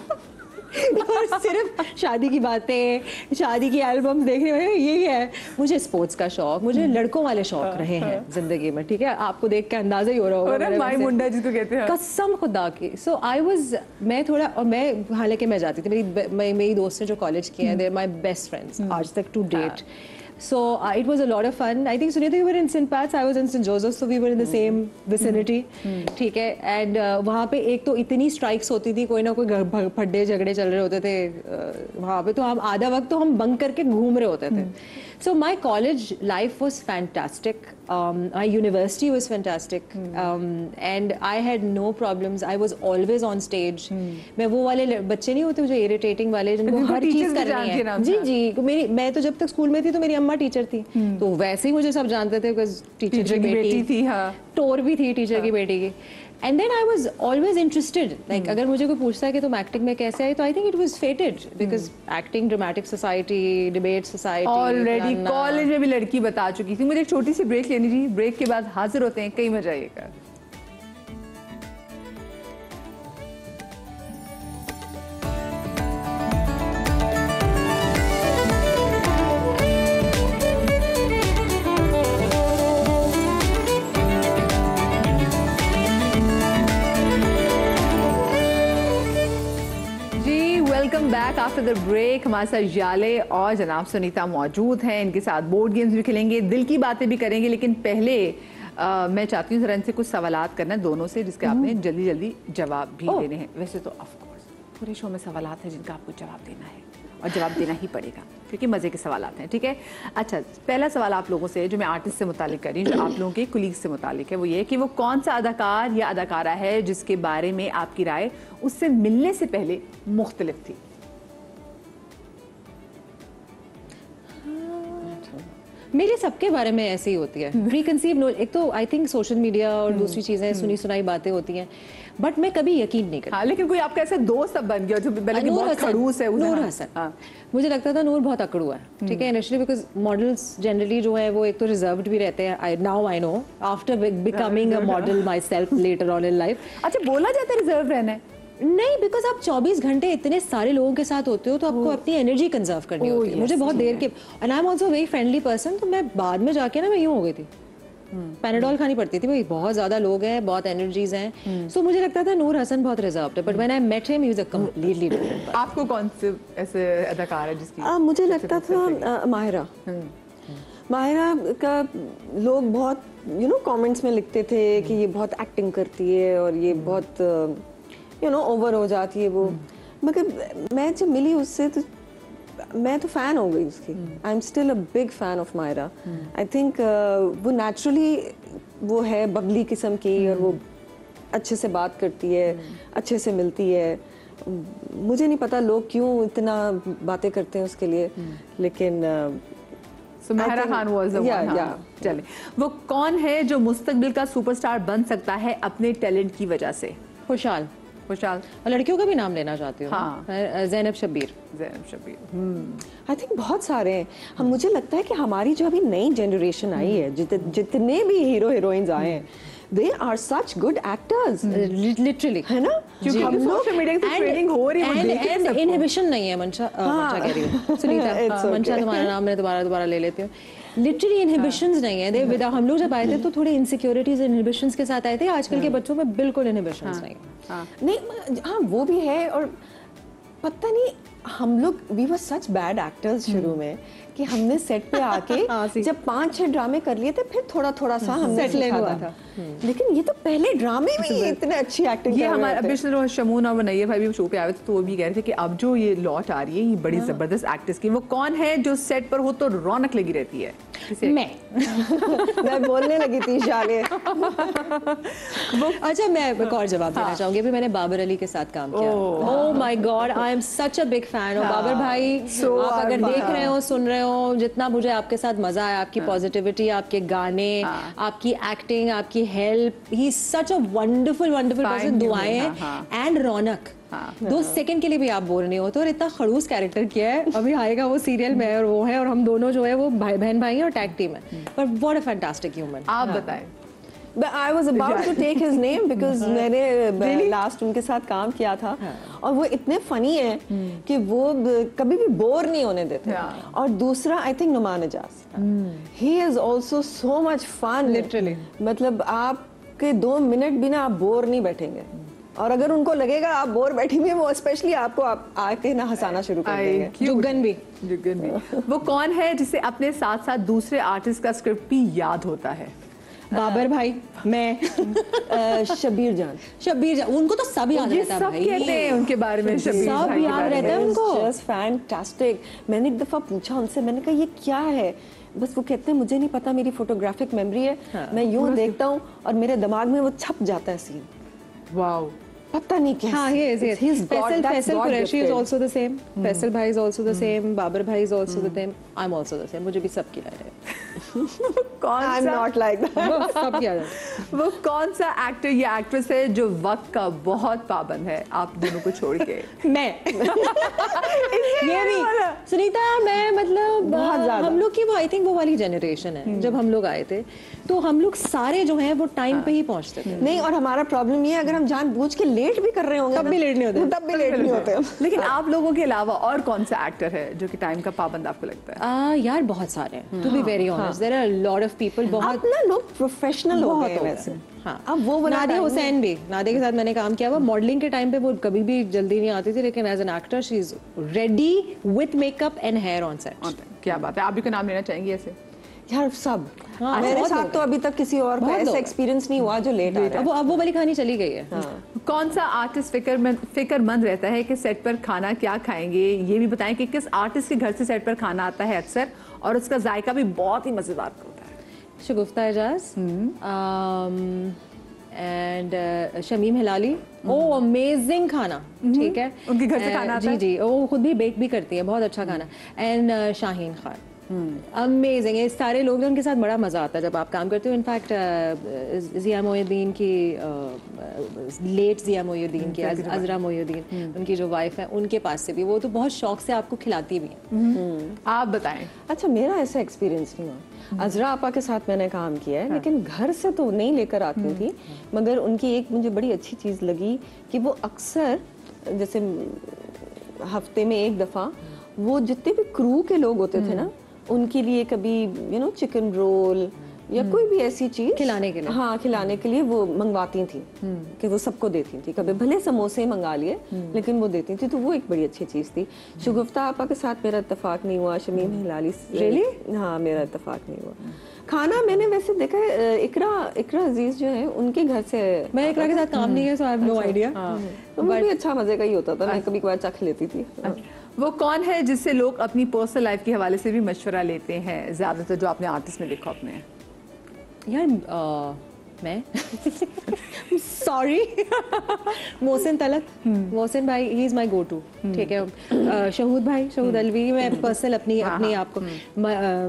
और सिर्फ शादी की बातें, शादी की एल्बम्स देखने में यही है। मुझे स्पोर्ट्स का शौक, मुझे लड़कों वाले शौक रहे हैं जिंदगी में, ठीक है? आपको देख के अंदाजा ही हो रहा होगा माई मुंडा जिसको कहते हैं, कसम खुदा की। सो आई वाज, मैं थोड़ा, और मैं हालांकि मैं जाती थी, मेरी दोस्त ने जो कॉलेज किए हैं, they are my best friends आज तक to date. So it was a lot of fun. I think Sunita, you were in St. Pat's, I was in St. Joseph's, so we were in the same vicinity. ठीक है. And वहाँ पे एक तो इतनी strikes होती थी, कोई ना कोई फड्डे झगड़े चल रहे होते थे वहाँ पे, तो हम आधा वक्त तो हम बंक करके घूम रहे होते थे. So my college life was fantastic. My university was fantastic. And I had no problems. I was always on stage. मैं वो वाले बच्चे नहीं होते जो irritating वाले जिनको हर चीज करनी है. जी जी. मैं तो जब तक स्कूल में थी तो मेरी अम्मा टीचर थी, तो वैसे ही मुझे सब जानते थे बिकॉज टीचर की बेटी थी. हाँ. टोर भी थी टीचर की बेटी की. And then I was always interested. Like अगर मुझे कोई पूछता है कि तुम एक्टिंग में कैसे आई, तो I think it was फेटेड because acting, dramatic society, debate society, already college में भी लड़की बता चुकी थी. मुझे एक छोटी सी ब्रेक लेनी थी. ब्रेक के बाद हाजिर होते हैं. कहीं मजा आइएगा. Back after the break. हमारे साथ याले और जनाब सुनीता मौजूद हैं. इनके साथ बोर्ड गेम्स भी खेलेंगे, दिल की बातें भी करेंगे. लेकिन पहले मैं चाहती हूँ जरा इनसे कुछ सवालात करना है दोनों से, जिसके आपने जल्दी जल्दी जवाब भी देने हैं. वैसे तो ऑफ कोर्स पूरे शो में सवालात हैं जिनका आपको जवाब देना है, और जवाब देना ही पड़ेगा क्योंकि मज़े के सवालात हैं. ठीक है. अच्छा, पहला सवाल आप लोगों से जो मैं आर्टिस्ट से मुतालिक कर रही हूँ, जो आप लोगों के कुलीग से मुतालिक है, वो ये कि वो कौन सा अदाकार या अदाकारा है जिसके बारे में आपकी राय उससे मिलने से पहले मुख्तलिफ थी. मेरे सबके बारे में ऐसे ही होती है. Preconceived no. एक तो आई थिंक सोशल मीडिया और दूसरी चीजें सुनी सुनाई बातें होती हैं, बट मैं कभी यकीन नहीं करती. हाँ, लेकिन कोई आपका ऐसा दोस्त अब बन गया जो पहले बहुत खड़ूस है. नूर हसन. हाँ. मुझे लगता था नूर बहुत अकड़ू है. ठीक है. इनिशियली बिकॉज मॉडल्स जनरली जो है वो एक तो रिजर्व्ड भी रहते हैं. Now I know after becoming a model my self later on in life. अच्छा, बोला जाता है रिजर्व रहना है? नहीं, बिकॉज आप 24 घंटे इतने सारे लोगों के साथ होते हो तो आपको अपनी एनर्जी कंजर्व करनी होती है. मुझे बहुत देर के, and I am also very friendly person, तो मैं बाद में जाके ना मैं यूं हो गई थी. पैनाडोल खानी पड़ती थी भाई, बहुत ज्यादा लोग हैं, बहुत एनर्जीज हैं. सो मुझे लगता था नूर हसन बहुत रिजर्व्ड है, but when I met him he was a completely different. आपको कौन से ऐसे अदाकार है जिसकी मुझे लगता था माहिरा. माहिरा का लोग बहुत कमेंट्स में लिखते थे कि ये बहुत एक्टिंग करती है और ये बहुत ओवर हो जाती है वो. मगर मैं जब मिली उससे तो मैं तो फैन हो गई उसकी. I am still a big fan of Maira. I think वो नेचुरली वो है बबली किस्म की, और वो अच्छे से बात करती है, अच्छे से मिलती है. मुझे नहीं पता लोग क्यों इतना बातें करते हैं उसके लिए, लेकिन Mahira Khan was the one. चले, वो कौन है जो मुस्तकबिल का सुपरस्टार बन सकता है अपने टैलेंट की वजह से? खुशहाल. खुशहाल. और लड़कियों का भी नाम लेना चाहती हूँ. हाँ. ज़ैनब शब्बीर. ज़ैनब शब्बीर. आई थिंक बहुत सारे हैं. मुझे लगता है कि हमारी जो अभी नई जनरेशन आई है, जितने भी हीरो हीरोइंस आए हैं, they are such good actors. Literally. है ना? क्योंकि हम सोशल मीडिया की ट्रेनिंग हो रही है. एंड इनहिबिशन नहीं है. मंशा कह रही हूँ. सुनीता, मंशा तुम्हारा नाम मैं दोबारा ले लेती हूँ. लिटरली इनहिबिशंस नहीं है. विद हम लोग जब आए थे तो थोड़े इनसिक्योरिटीज इनहिबिशंस के साथ आए थे. आजकल के बच्चों में बिल्कुल इनहिबिशंस नहीं. नहीं, हाँ वो भी है. और पता नहीं, हम लोग we were such bad actors शुरू में कि हमने सेट पे आके जब 5-6 ड्रामे कर लिए थे, फिर थोड़ा सा हमने सीखा था. लेकिन ये तो पहले ड्रामे में ही इतने अच्छी एक्टिंग. ये हमारे अभी शमून और नैयर भाई भी शो पे आए थे, तो वो भी कह रहे थे कि अब जो ये लॉट आ रही है ये बड़ी जबरदस्त एक्ट्रेस की. वो कौन है जो सेट पर हो तो रौनक लगी रहती है? मैं बोलने लगी थी शाले. अच्छा, मैं एक और जवाब देना चाहूंगी. अभी मैंने बाबर अली के साथ काम किया. Oh my god, I am such a big fan of Babar भाई. आप अगर देख रहे हो, सुन रहे हो, जितना मुझे आपके साथ मजा आया, आपकी पॉजिटिविटी, आपके गाने, आपकी एक्टिंग, आपकी help, he is such a wonderful person. दुआएं एंड रौनक. 2 सेकंड के लिए भी आप बोर नहीं होते. और इतना खड़ूस कैरेक्टर किया है. अभी आएगा वो सीरियल में, और वो है, और हम दोनों जो है वो बहन भाई हैं और टैग टीम है. पर व्हाट अ फैंटास्टिक ह्यूमन. आप बताएं. I was about to take his name because मैंने लास्ट उनके साथ काम किया था. और वो इतने फनी हैं कि वो कभी भी बोर नहीं होने देते. और दूसरा I think Nauman Ijaz. he is also so much fun. Literally. मतलब आपके 2 मिनट भी ना आप बोर नहीं बैठेंगे. और अगर उनको लगेगा आप बोर बैठी हुई हैं, वो स्पेशली आपको आके ना हंसाना शुरू कर देंगे। जुगन भी वो कौन है जिसे अपने साथ साथ दूसरे आर्टिस्ट का स्क्रिप्ट भी याद होता है? बाबर भाई, मैं शबीर जान। शब्बीर जान, उनको तो सब याद ये रहता है सब भाई। कहते हैं उनके बारे में, शब्बीर सब भाई के याद बारे रहता में। है उनको। Just fantastic. मैंने एक दफा पूछा उनसे, मैंने कहा ये क्या है? बस वो कहते हैं मुझे नहीं पता, मेरी फोटोग्राफिक मेमोरी है, मैं यूं देखता हूँ और मेरे दिमाग में वो छप जाता है सीन। वाओ, पता नहीं कैसे। हाँ, he is. He's God, that's Faisal God Qureshi is gifted. also the same. Faisal bhai is also the same. Babar bhai is also the same. I'm also the same. मुझे भी सब की याद है। कौन I'm सा not like that. वो सब याद है। वो कौन सा एक्टर या एक्ट्रेस है जो वक्त का बहुत पाबंद है, आप दोनों को छोड़ के? मैं ये भी सुनीता, मैं मतलब बहुत ज्यादा। हम लोग की वो आई थिंक वो वाली जनरेशन है। जब हम लोग आए थे तो हम लोग सारे जो हैं वो टाइम पे ही पहुंचते थे। नहीं, और हमारा प्रॉब्लम ये है, अगर हम जानबूझ के लेट भी कर रहे होंगे तब ना, भी लेट नहीं होते। तब भी लेट नहीं होते। लेकिन आप लोगों के अलावा और कौन सा एक्टर है जो कि टाइम का पाबंद आपको लगता है? यार बहुत सारे हैं, to be very honest, there are lot of people. बहुत अब ना लोग प्रोफेशनल हो बहुत गए हो हैं गए। वैसे। हाँ, अब वो वाला नादिया time हुसैन भी, नादिया के साथ मैंने काम किया हुआ। मॉडलिंग के टाइम पे वो कभी भी जल्दी नहीं आती थी, लेकिन as an actor she is ready with makeup and hair on set. क्या बात है, आप भी कोई नाम लेना चाहेंगे ऐसे? यार सब। हाँ, मेरे बहुत साथ लोग तो अभी तक किसी और का बहुत ऐसा लोग एक्सपीरियंस नहीं हुआ जो लेट आ रहा है। अब वो वाली कहानी चली गई है। कौन सा आर्टिस्ट फिक्रमंद रहता है कि सेट पर खाना क्या खाएंगे? ये भी बताएं कि किस आर्टिस्ट के घर से सेट पर खाना आता है अक्सर और उसका जायका भी बहुत ही मजेदार होता है? Shagufta Ejaz and Shamim Hilali. Oh amazing खाना, ठीक है। उनके घर से खाना आता जी है? जी, वो खुद भी बेक भी करती है, बहुत अच्छा खाना। And Shaheen Khan, amazing. ये सारे लोग, उनके साथ बड़ा मजा आता है जब आप काम करते हो। इनफैक्ट जिया मोइनुद्दीन की, लेट जिया मोइनुद्दीन की, अजरा मोइनुद्दीन, उनकी जो वाइफ है, उनके पास से भी वो तो बहुत शौक से आपको खिलाती भी है। आप बताएं। अच्छा, मेरा ऐसा एक्सपीरियंस नहीं हुआ। अजरा आपा के साथ मैंने काम किया है, लेकिन घर से तो नहीं लेकर आती थी। मगर उनकी एक मुझे बड़ी अच्छी चीज़ लगी कि वो अक्सर, जैसे हफ्ते में एक दफ़ा, वो जितने भी क्रू के लोग होते थे ना, उनके लिए कभी चिकन रोल या कोई भी ऐसी चीज खिलाने के लिए, हाँ खिलाने के लिए वो मंगवाती थी कि वो सबको देती थी। कभी भले समोसे मंगा लिए लेकिन वो देती थी, तो वो एक बड़ी अच्छी चीज थी। शगुफ्ता आपा के साथ मेरा इत्तेफाक नहीं हुआ। शमीम हिलाली, रियली? हाँ, मेरा इत्तेफाक नहीं हुआ। खाना मैंने वैसे देखा है, इकरा अजीज जो है उनके घर से। मैं इकरा के साथ काम नहीं किया, सो आई हैव नो आइडिया। तो वो भी अच्छा मजे का ही होता था, मैं कभी कभार चख लेती थी। वो कौन है जिससे लोग अपनी पर्सनल लाइफ के हवाले से भी मशवरा लेते हैं ज्यादातर, जो आपने आर्टिस्ट में देखा अपने? यार मैं सॉरी मोहसिन तलत, मोहसिन भाई, he is my go to, ठीक है। शहूद भाई, शहूद अलवी, मैं पर्सनल अपनी आपको,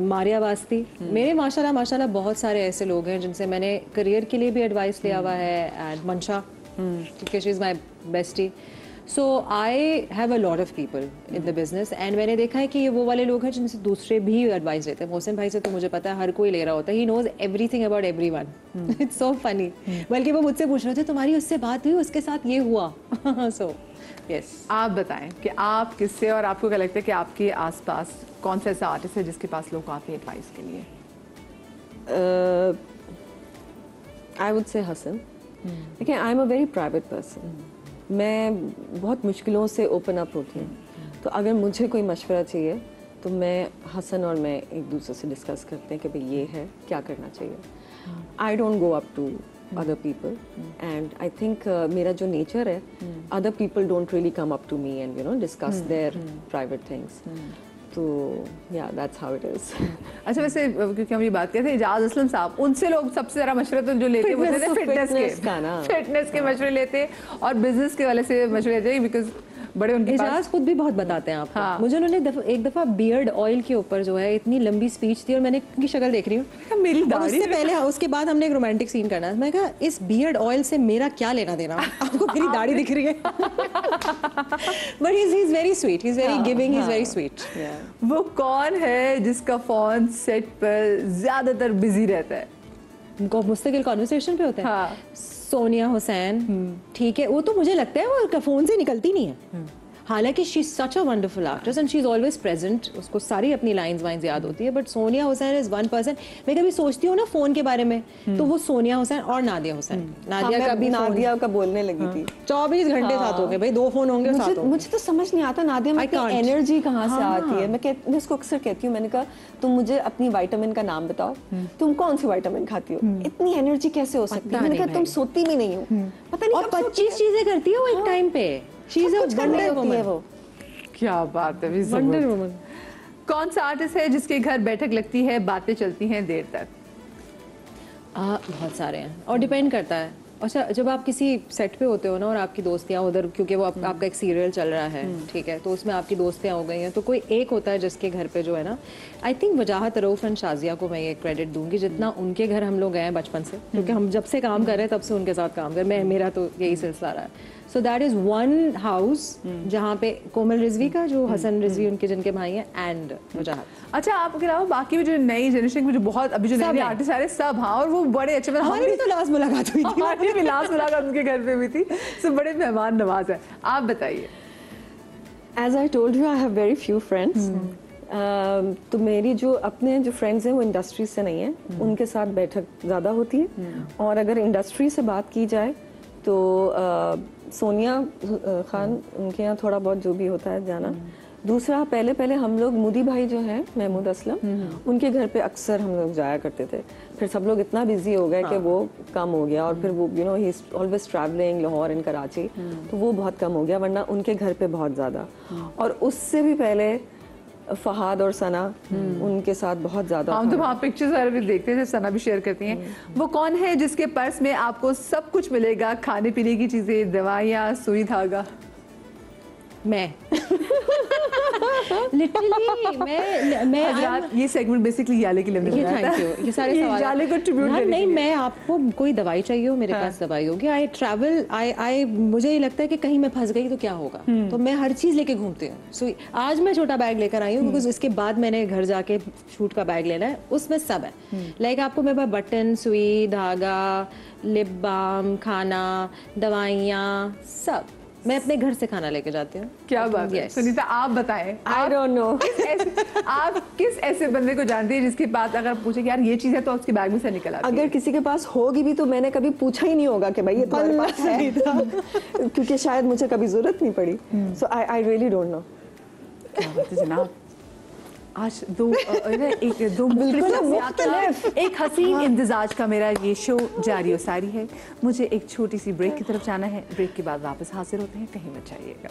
मारिया वास्ती, मेरे माशाल्लाह बहुत सारे ऐसे लोग हैं जिनसे मैंने करियर के लिए भी एडवाइस लिया हुआ है। एंड मंशा, ठीक है, she is my bestie. So I have a lot of people in the business, and मैंने देखा है कि ये वो वाले लोग हैं जिनसे दूसरे भी एडवाइस लेते हैं। मोहसिन भाई से तो मुझे पता है हर कोई ले रहा होता है, he knows everything about everyone. It's so funny. बल्कि वो मुझसे पूछ रहे थे तुम्हारी उससे बात हुई, उसके साथ ये हुआ। सो यस, आप बताएं कि आप किससे, और आपको क्या लगता है कि आपके आसपास कौन सा ऐसा आर्टिस्ट है जिसके पास लोग आते हैं एडवाइस के लिए? I would say Hassan. देखिए, I am a very private person. मैं बहुत मुश्किलों से ओपन अप होती हूँ, तो अगर मुझे कोई मशवरा चाहिए तो मैं, हसन और मैं एक दूसरे से डिस्कस करते हैं कि भाई ये है, क्या करना चाहिए। I don't go up to other people, and I think मेरा जो नेचर है, other people don't really come up to me and discuss their private things. तो या दैट्स हाउ इट इज। अच्छा, वैसे क्योंकि हम ये बात करते हैं इजाज असलम साहब, उनसे लोग सबसे ज़्यादा मशवरे तो जो लेते हैं फिटनेस के मशवरे लेते और बिजनेस के वाले से मशवरे लेते हैं, बिकॉज बड़े उनके एजाज खुद भी बहुत बताते हैं आपको। हाँ। मुझे उन्होंने एक दफा बियर्ड ऑयल के ऊपर जो है इतनी लंबी स्पीच दी, और मैंने उनकी शक्ल देख रही हूँ, मेरी और दाढ़ी उससे पहले, उसके बाद हमने एक रोमांटिक सीन करना है। मैं कहा इस बियर्ड ऑयल से मेरा क्या लेना देना, आपको मेरी दाढ़ी दिख रही है। But he is very sweet, he is very giving, he is very sweet. वो कौन है जिसका फोन सेट पर ज्यादातर बिजी रहता है? उनको मुस्तकिल कॉन्वर्सेशन पे होते हैं। हाँ। सोनिया हुसैन, ठीक है, वो तो मुझे लगता है वो फोन से निकलती नहीं है। हालांकि she is such a wonderful actress and she is always present, उसको सारी अपनी लाइंस वाइंस याद होती है, but Sonia Hussain is one person. मैं कभी सोचती हूँ ना फोन के बारे में, तो वो सोनिया हुसैन और नादिया हुसैन। नादिया का भी नादिया का बोलने लगी थी, 24 घंटे साथ हो गए भाई, 2 फोन होंगे साथ होंगे। मुझे तो समझ नहीं आता नादिया में एनर्जी कहाँ से आती है। मैं इसको अक्सर कहती हूँ, मैंने कहा तुम मुझे अपनी विटामिन का नाम बताओ, तुम कौन सी विटामिन खाती हो, इतनी एनर्जी कैसे हो सकती है। मैंने कहा तुम सोती भी नहीं हो, पता नहीं। और 25 चीजें करती है वो एक टाइम पे। She is a wonder woman. वो क्या बात है, वंडर वुमन। कौन सा आर्टिस्ट है जिसके घर बैठक लगती है, बातें चलती हैं देर तक? बहुत सारे हैं और डिपेंड करता है। अच्छा, जब आप किसी सेट पे होते हो ना और आपकी दोस्तियाँ उधर, क्योंकि वो आपका एक सीरियल चल रहा है, ठीक है, तो उसमें आपकी दोस्तियाँ हो गई हैं, तो कोई एक होता है जिसके घर पे जो है ना, I think Wajahat Rauf and Shazia को मैं ये क्रेडिट दूंगी, जितना उनके घर हम लोग गए हैं बचपन से, क्योंकि हम जब से काम कर रहे हैं तब से उनके साथ काम कर, मेरा तो यही सिलसिला रहा है। So that is one house जहाँ पे कोमल रिजवी का, जो हसन रिजवी उनके जिनके भाई हैं, एंड वजाहत। अच्छा, आपके अलावा बाकी भी जो नई जनरेशन में जो बहुत अभी जो नए आर्टिस्ट आ रहे सब, हाँ, और वो बड़े अच्छे। हमारी भी तो लास्ट मुलाकात हुई थी, हमारी भी लास्ट मुलाकात उनके घर पे हुई थी, सब बड़े मेहमान नवाज है। आप बताइए। As I told you, I have very few friends. तो मेरी जो अपने जो फ्रेंड्स हैं वो इंडस्ट्री से नहीं है, उनके साथ बैठक ज़्यादा होती है। और अगर इंडस्ट्री से बात की जाए तो सोनिया खान, उनके यहाँ थोड़ा बहुत जो भी होता है जाना। दूसरा, पहले हम लोग मोदी भाई जो हैं, महमूद असलम, उनके घर पे अक्सर हम लोग जाया करते थे। फिर सब लोग इतना बिजी हो गए कि वो कम हो गया, और फिर वो he is always travelling Lahore and Karachi, तो वो बहुत कम हो गया, वरना उनके घर पे बहुत ज़्यादा। और उससे भी पहले फहाद और सना, उनके साथ बहुत ज़्यादा। हम तो वहाँ पिक्चर्स वगैरह भी देखते हैं, सना भी शेयर करती हैं। वो कौन है जिसके पर्स में आपको सब कुछ मिलेगा, खाने पीने की चीज़ें, दवाइयाँ, सुई धागा? मैं लिटरली मैं ये सेगमेंट बेसिकली याले के लिए ये थैंक यू, ये सारे सवाल याले को ट्रिब्यूट करने नहीं, मैं आपको कोई दवाई चाहिए हो, मेरे पास दवाई होगी। आई ट्रैवल, आई मुझे ये लगता है कि कहीं मैं फंस गई तो क्या होगा, तो मैं हर चीज़ लेके घूमती हूँ। सो आज मैं छोटा बैग लेकर आई हूँ, बिकॉज इसके बाद मैंने घर जाके शूट का बैग लेना है, उसमें सब है। लाइक आपको मेरे पास बटन, सुई धागा, लिप बाम, खाना, दवाइयाँ, सब। मैं अपने घर से खाना लेके जाती हूँ। क्या बात है। सुनीता, आप बताएं। I don't know. आप किस ऐसे बंदे को जानती है जिसके पास अगर पूछे कि यार ये चीज़ है, तो उसके बैग में से निकल आती है? अगर किसी के पास होगी भी तो मैंने कभी पूछा ही नहीं होगा कि भाई ये तुम्हारे पास है, क्योंकि शायद मुझे कभी जरूरत नहीं पड़ी। सो आई रियली डोंट नो। क्या बात है जनाब। आज दो एक हसीन इंतजाज का मेरा ये शो जारी और सारी है। मुझे एक छोटी सी ब्रेक की तरफ जाना है, ब्रेक के बाद वापस हाजिर होते हैं, कहीं मत जाइएगा।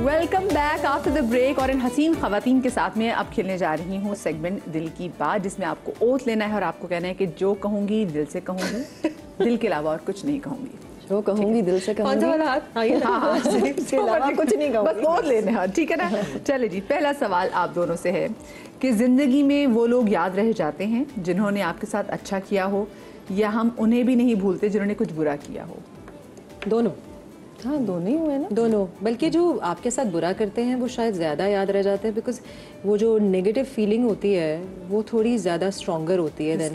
Welcome back after the break. और इन हसीन खवातीन के साथ में अब खेलने जा रही हूँ सेगमेंट दिल की बात, जिसमें आपको ओथ लेना है और आपको कहना है कि जो कहूँगी दिल से कहूँगी, दिल के अलावा और कुछ नहीं कहूँगी। जो कहूँगी दिल से कहूँगी, इसके अलावा कुछ नहीं कहूँगी, बस ओथ लेने हैं, ठीक है ना। चले जी, पहला सवाल आप दोनों से है कि ज़िंदगी में वो लोग याद रह जाते हैं जिन्होंने आपके साथ अच्छा किया हो, या हम उन्हें भी नहीं भूलते जिन्होंने कुछ बुरा किया हो? दोनों। हाँ, दोनों ही हुए ना। दोनों, बल्कि जो आपके साथ बुरा करते हैं वो शायद ज़्यादा याद रह जाते हैं, बिकॉज वो जो नेगेटिव फीलिंग होती है वो थोड़ी ज़्यादा स्ट्रॉन्गर होती है,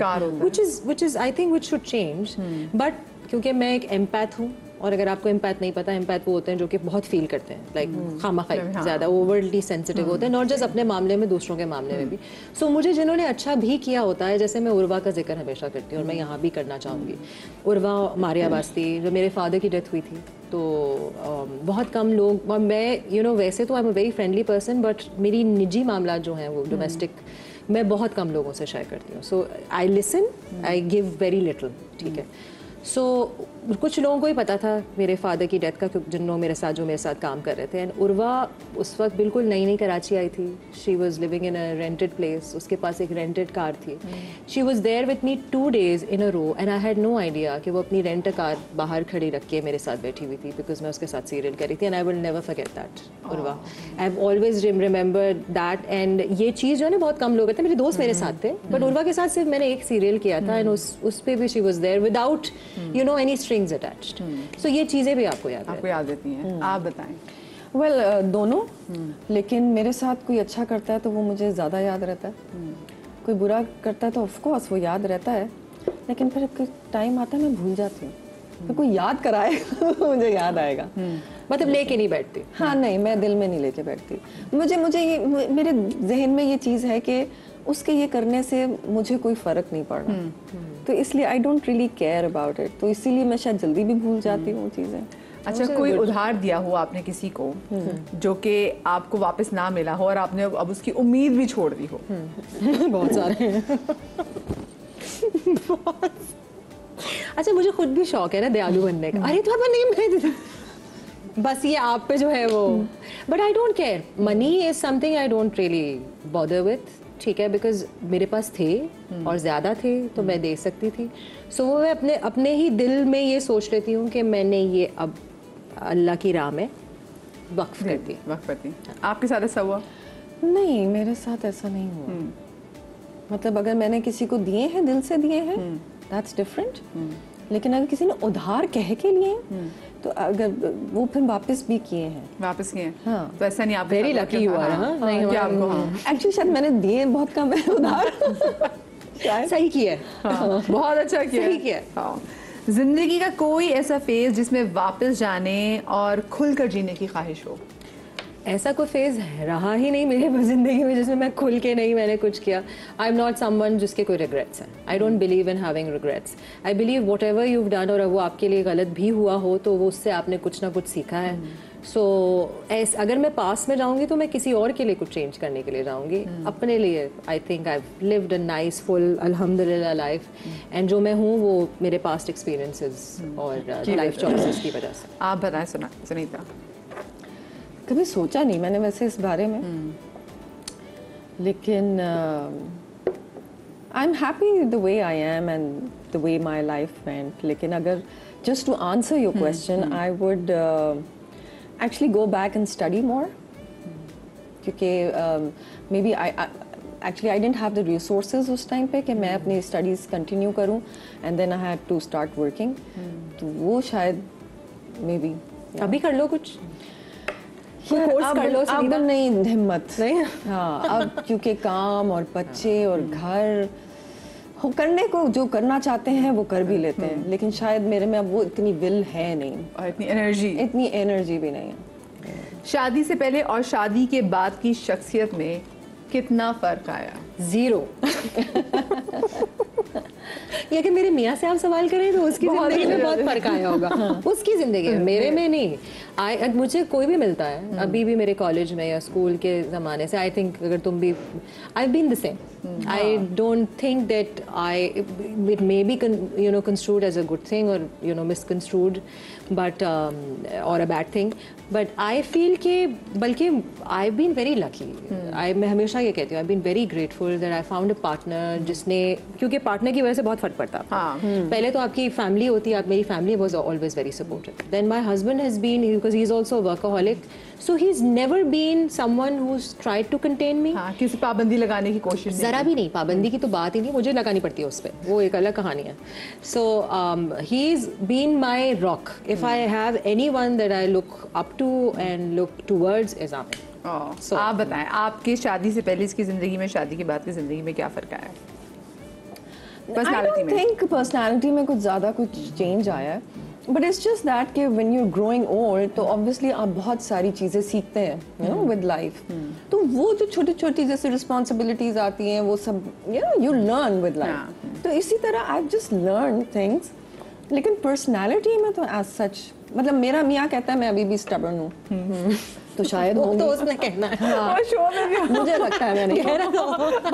which is I think which should change। But क्योंकि मैं एक एम्पैथ हूँ, और अगर आपको एम्पैथ नहीं पता, एम्पैथ वो होते हैं जो कि बहुत फील करते हैं, लाइक खामखाई ज़्यादा ओवरली सेंसिटिव होते हैं, नॉट जस्ट अपने मामले में, दूसरों के मामले में भी। सो मुझे जिन्होंने अच्छा भी किया होता है, जैसे मैं उर्वा का जिक्र हमेशा करती हूँ और मैं यहाँ भी करना चाहूँगी। उर्वा मारिया बास्ती, जब मेरे फादर की डेथ हुई थी तो बहुत कम लोग, और मैं वैसे तो आई am a very friendly person, but मेरी निजी मामला जो हैं वो डोमेस्टिक, मैं बहुत कम लोगों से शेयर करती हूँ। So I listen, I give very little, ठीक है। सो कुछ लोगों को ही पता था मेरे फादर की डेथ का, जो मेरे साथ काम कर रहे थे। एंड उर्वा उस वक्त बिल्कुल नई कराची आई थी, she was living in a rented place, उसके पास एक रेंटेड कार थी। She was there with me 2 days in a row, and I had no idea कि वो अपनी रेंट कार बाहर खड़ी रख के मेरे साथ बैठी हुई थी, बिकॉज मैं उसके साथ सीरियल करी थी। And I will never forget that, Urwa. I have always remember that. And ये चीज़ जो है ना, बहुत कम लोग थे, मेरे दोस्त मेरे साथ थे, बट उर्वा के साथ सिर्फ मैंने एक सीरियल किया था, एंड उस पर भी she was there without you know any strings attached, so ये चीज़ें भी आपको याद आपको याद रहती हैं। आप बताएं। वेल दोनों, लेकिन मेरे साथ कोई अच्छा करता है तो वो मुझे ज़्यादा याद रहता है, कोई बुरा करता है तो ऑफ कोर्स वो याद रहता है, लेकिन फिर टाइम आता है मैं भूल जाती हूँ। तो कोई याद कराए मुझे याद आएगा। मतलब लेके नहीं बैठती? हाँ नहीं, मैं दिल में नहीं लेके बैठती। मुझे ये मेरे जहन में ये चीज़ है कि उसके ये करने से मुझे कोई फ़र्क नहीं पड़ना, तो इसलिए I don't really care about it, तो इसीलिए मैं शायद जल्दी भी भूल जाती हूँ चीज़ें। अच्छा, कोई उधार दिया हो आपने किसी को जो कि आपको वापस ना मिला हो और आपने अब उसकी उम्मीद भी छोड़ दी हो? बहुत सारे हैं। अच्छा, मुझे खुद भी शौक है ना दयालु बनने का। अरे तुम्हारा नहीं मैं बस ये आप पे जो है वो, but I don't care. Money is something I don't really bother with, ठीक है, बिकॉज मेरे पास थे और ज़्यादा थे तो मैं दे सकती थी। सो मैं अपने ही दिल में ये सोच लेती हूँ कि मैंने ये अब अल्लाह की राह में वक्फ कर दी। वक्फ कर दी। आपके साथ ऐसा हुआ? नहीं, मेरे साथ ऐसा नहीं हुआ। मतलब अगर मैंने किसी को दिए हैं, दिल से दिए हैं, दैट्स डिफरेंट, लेकिन अगर किसी ने उधार कह के लिए तो अगर वो फिर वापस भी किए हैं, वापस किए हैं, हाँ, तो ऐसा नहीं आप वेरी लकी हुआ है। एक्चुअली शायद मैंने दिए बहुत कम है उधार। सही किया है। हाँ, बहुत अच्छा किया, सही किया। हाँ। जिंदगी का कोई ऐसा फेज जिसमें वापस जाने और खुलकर जीने की ख्वाहिश हो? ऐसा कोई फेज रहा ही नहीं मेरी जिंदगी में जिसमें मैं खुल के नहीं मैंने कुछ किया। आई एम नॉट समवन जिसके कोई रिग्रेट्स हैं। I don't believe in having regrets. I believe whatever you've done, और वो आपके लिए गलत भी हुआ हो तो वो उससे आपने कुछ ना कुछ सीखा है। सो अगर मैं पास में जाऊंगी तो मैं किसी और के लिए कुछ चेंज करने के लिए जाऊंगी। अपने लिए I think I lived a nice full अल्हम्दुलिल्लाह लाइफ, एंड जो मैं हूँ वो मेरे पास्ट एक्सपीरियंसेस और लाइफ चॉइसेस की वजह से। आप बताएं सुनीता। कभी सोचा नहीं मैंने वैसे इस बारे में, लेकिन I am happy the way I am and the way my life went. लेकिन अगर just to answer your question, I would actually go back and study more, क्योंकि maybe actually I didn't have the resources उस टाइम पे कि मैं अपनी स्टडीज़ कंटिन्यू करूँ, and then I had to start working. तो वो शायद मे बी अभी कर लो कुछ कोर्स कर लो। अब नहीं, हिम्मत नहीं। हाँ, अब क्योंकि काम और बच्चे और घर हो, करने को जो करना चाहते हैं वो कर भी लेते हैं, लेकिन शायद मेरे में अब वो इतनी विल है नहीं और इतनी एनर्जी भी नहीं है। शादी से पहले और शादी के बाद की शख्सियत में कितना फर्क आया? जीरो। ये कि मेरे मियाँ से आप सवाल करें तो उसकी जिंदगी में बहुत फर्क आया होगा। उसकी जिंदगी में, मेरे में नहीं। मुझे कोई भी मिलता है अभी भी मेरे कॉलेज में या स्कूल के ज़माने से, आई थिंक अगर तुम भी, I been the same. I don't think that it may be construed as a good thing और मिसकंस्ट्रूड बट और a bad thing, but I feel कि बल्कि आई बीन वेरी लकी। मैं हमेशा ये कहती हूँ, I been very grateful that I found a partner जिसने, क्योंकि पार्टनर की वजह से बहुत फर्क पड़ता है। पहले तो आपकी फैमिली होती है, मेरी family was always very supportive. Then my husband has been, because he is also वर्कaholic, so he's never been someone who's tried to contain me. हाँ, किसी पाबंदी लगाने की कोशिश जरा भी नहीं। पाबंदी की तो बात ही नहीं, मुझे लगानी पड़ती है उस पर, वो एक अलग कहानी है। So he's been my rock. If I have anyone that I look up to and look towards is Amir. So आप बताएं, आपकी शादी से पहले इसकी जिंदगी में, शादी के बाद की जिंदगी में क्या फर्क आया? I don't think personality में कुछ ज़्यादा कुछ change आया है, but it's just that कि when you're growing old तो obviously आप बहुत सारी चीज़ें सीखते हैं, you know, with life. तो वो जो छोटी-छोटी जैसे responsibilities आती हैं, वो सब you learn with life. तो इसी तरह I've just learned things. लेकिन personality में तो as such, मतलब मेरा मियाँ कहता है मैं अभी भी stubborn हूँ। तो शायद तो उसने कहना है। हाँ, शो में भी मुझे लगता है, मैंने कह रहा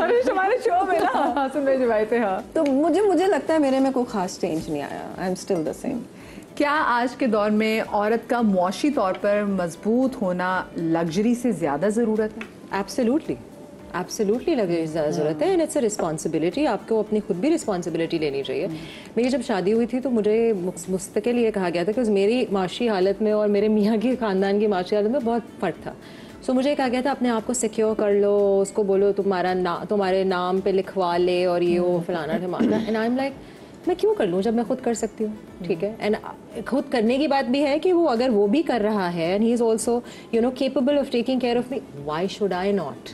अरे हमारे शो में ना सुन रहे जवाई थे। हाँ, तो मुझे लगता है मेरे में कोई खास चेंज नहीं आया। आई एम स्टिल द सेम। क्या आज के दौर में औरत का मुआशी तौर पर मजबूत होना लग्जरी से ज्यादा जरूरत है? एब्सोल्युटली, एब्सोल्युटली लगे ज़रूरत है, एंड इट्स अ रिस्पॉन्सिबिलिटी। आपको अपनी खुद भी रिस्पॉन्सिबिलिटी लेनी चाहिए। मेरी जब शादी हुई थी तो मुझे मुस्तकिल ये कहा गया था कि मेरी माशी हालत में और मेरे मियाँ की ख़ानदान की माशी हालत में बहुत फ़र्क था। सो मुझे कहा गया था अपने आप को सिक्योर कर लो, उसको बोलो तुम्हारे नाम पे लिखवा ले और ये वो फलाना ढमाना। एंड आई एम लाइक मैं क्यों कर लूँ जब मैं खुद कर सकती हूँ, ठीक है। एंड खुद करने की बात भी है कि वो अगर वो भी कर रहा है and he is also you know capable of taking care of me, why should I not.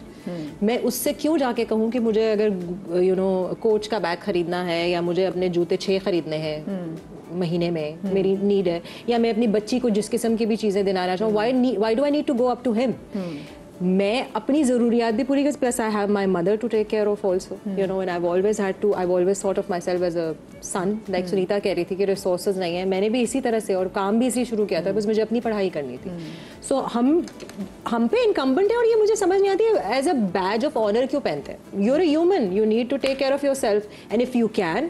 मैं उससे क्यों जाके कहूँ कि मुझे अगर यू नो कोच का बैग खरीदना है या मुझे अपने जूते 6 खरीदने हैं महीने में, मेरी नीड है, या मैं अपनी बच्ची को जिस किस्म की भी चीज़ें दिलाना चाहूँ, why do I need to go up to him. मैं अपनी ज़रूरियात भी पूरी कर, plus I have my mother to take care of also, you know, and I always thought of myself as a son. Like Sunita कह रही थी कि रिसोर्सेज नहीं है, मैंने भी इसी तरह से और काम भी इसलिए शुरू किया था, बस मुझे अपनी पढ़ाई करनी थी। सो हम पे इनकम्बेंट है, और ये मुझे समझ नहीं आती है as a badge of honour क्यों पहनते हैं। You are a human, you need to take care of yourself, and if you can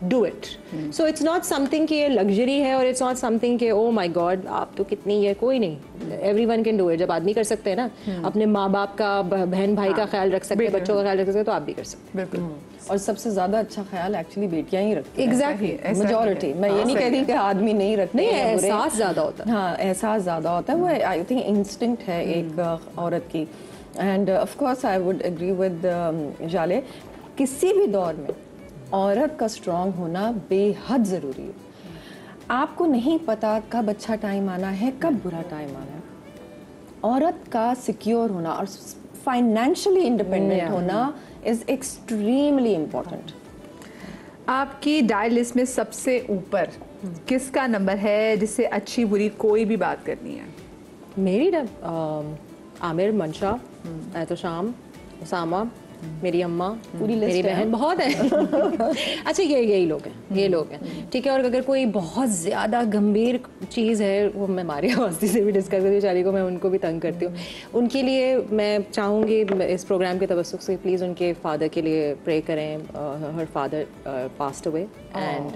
do it. So it's not something कि ये luxury है, और it's not something कि oh my God आप तो कितनी है, कोई नहीं, everyone can do it। जब आदमी कर सकते हैं ना, अपने माँ बाप का, बहन भाई का ख्याल रख सकते हैं, बच्चों का ख्याल रख सकते हैं, तो आप भी कर सकते हैं। बिल्कुल। और सबसे ज्यादा अच्छा ख्याल एक्चुअली बेटियां ही रखती हैं। Exactly, मेजॉरिटी, मैं ये नहीं कह रही कि आदमी नहीं रखते नहीं, हैं, एहसास ज़्यादा होता है। हाँ, एहसास ज़्यादा होता है, वो आई थिंक इंस्टिंक्ट है एक औरत की। And of course I would agree with Jalay, किसी भी दौर में औरत का स्ट्रांग होना बेहद ज़रूरी है। आपको नहीं पता कब अच्छा टाइम आना है, कब बुरा टाइम आना है। औरत का सिक्योर होना और फाइनेंशियली इंडिपेंडेंट होना इज़ एक्सट्रीमली इम्पोर्टेंट। आपकी डायल लिस्ट में सबसे ऊपर किसका नंबर है जिससे अच्छी बुरी कोई भी बात करनी है? मेरी आमिर, मंशा, एहतशाम, उसामा, मेरी अम्मा, पूरी मेरी बहन, बहुत है। अच्छा, यही लोग हैं, ठीक है। और अगर कोई बहुत ज़्यादा गंभीर चीज़ है, वो मैं मारिया वास्ती से भी डिस्कस करती हूँ, बेचारी को मैं उनको भी तंग करती हूँ। उनके लिए मैं चाहूँगी इस प्रोग्राम के तवस्सुक से प्लीज़ उनके फादर के लिए प्रे करें। Her father passed away, and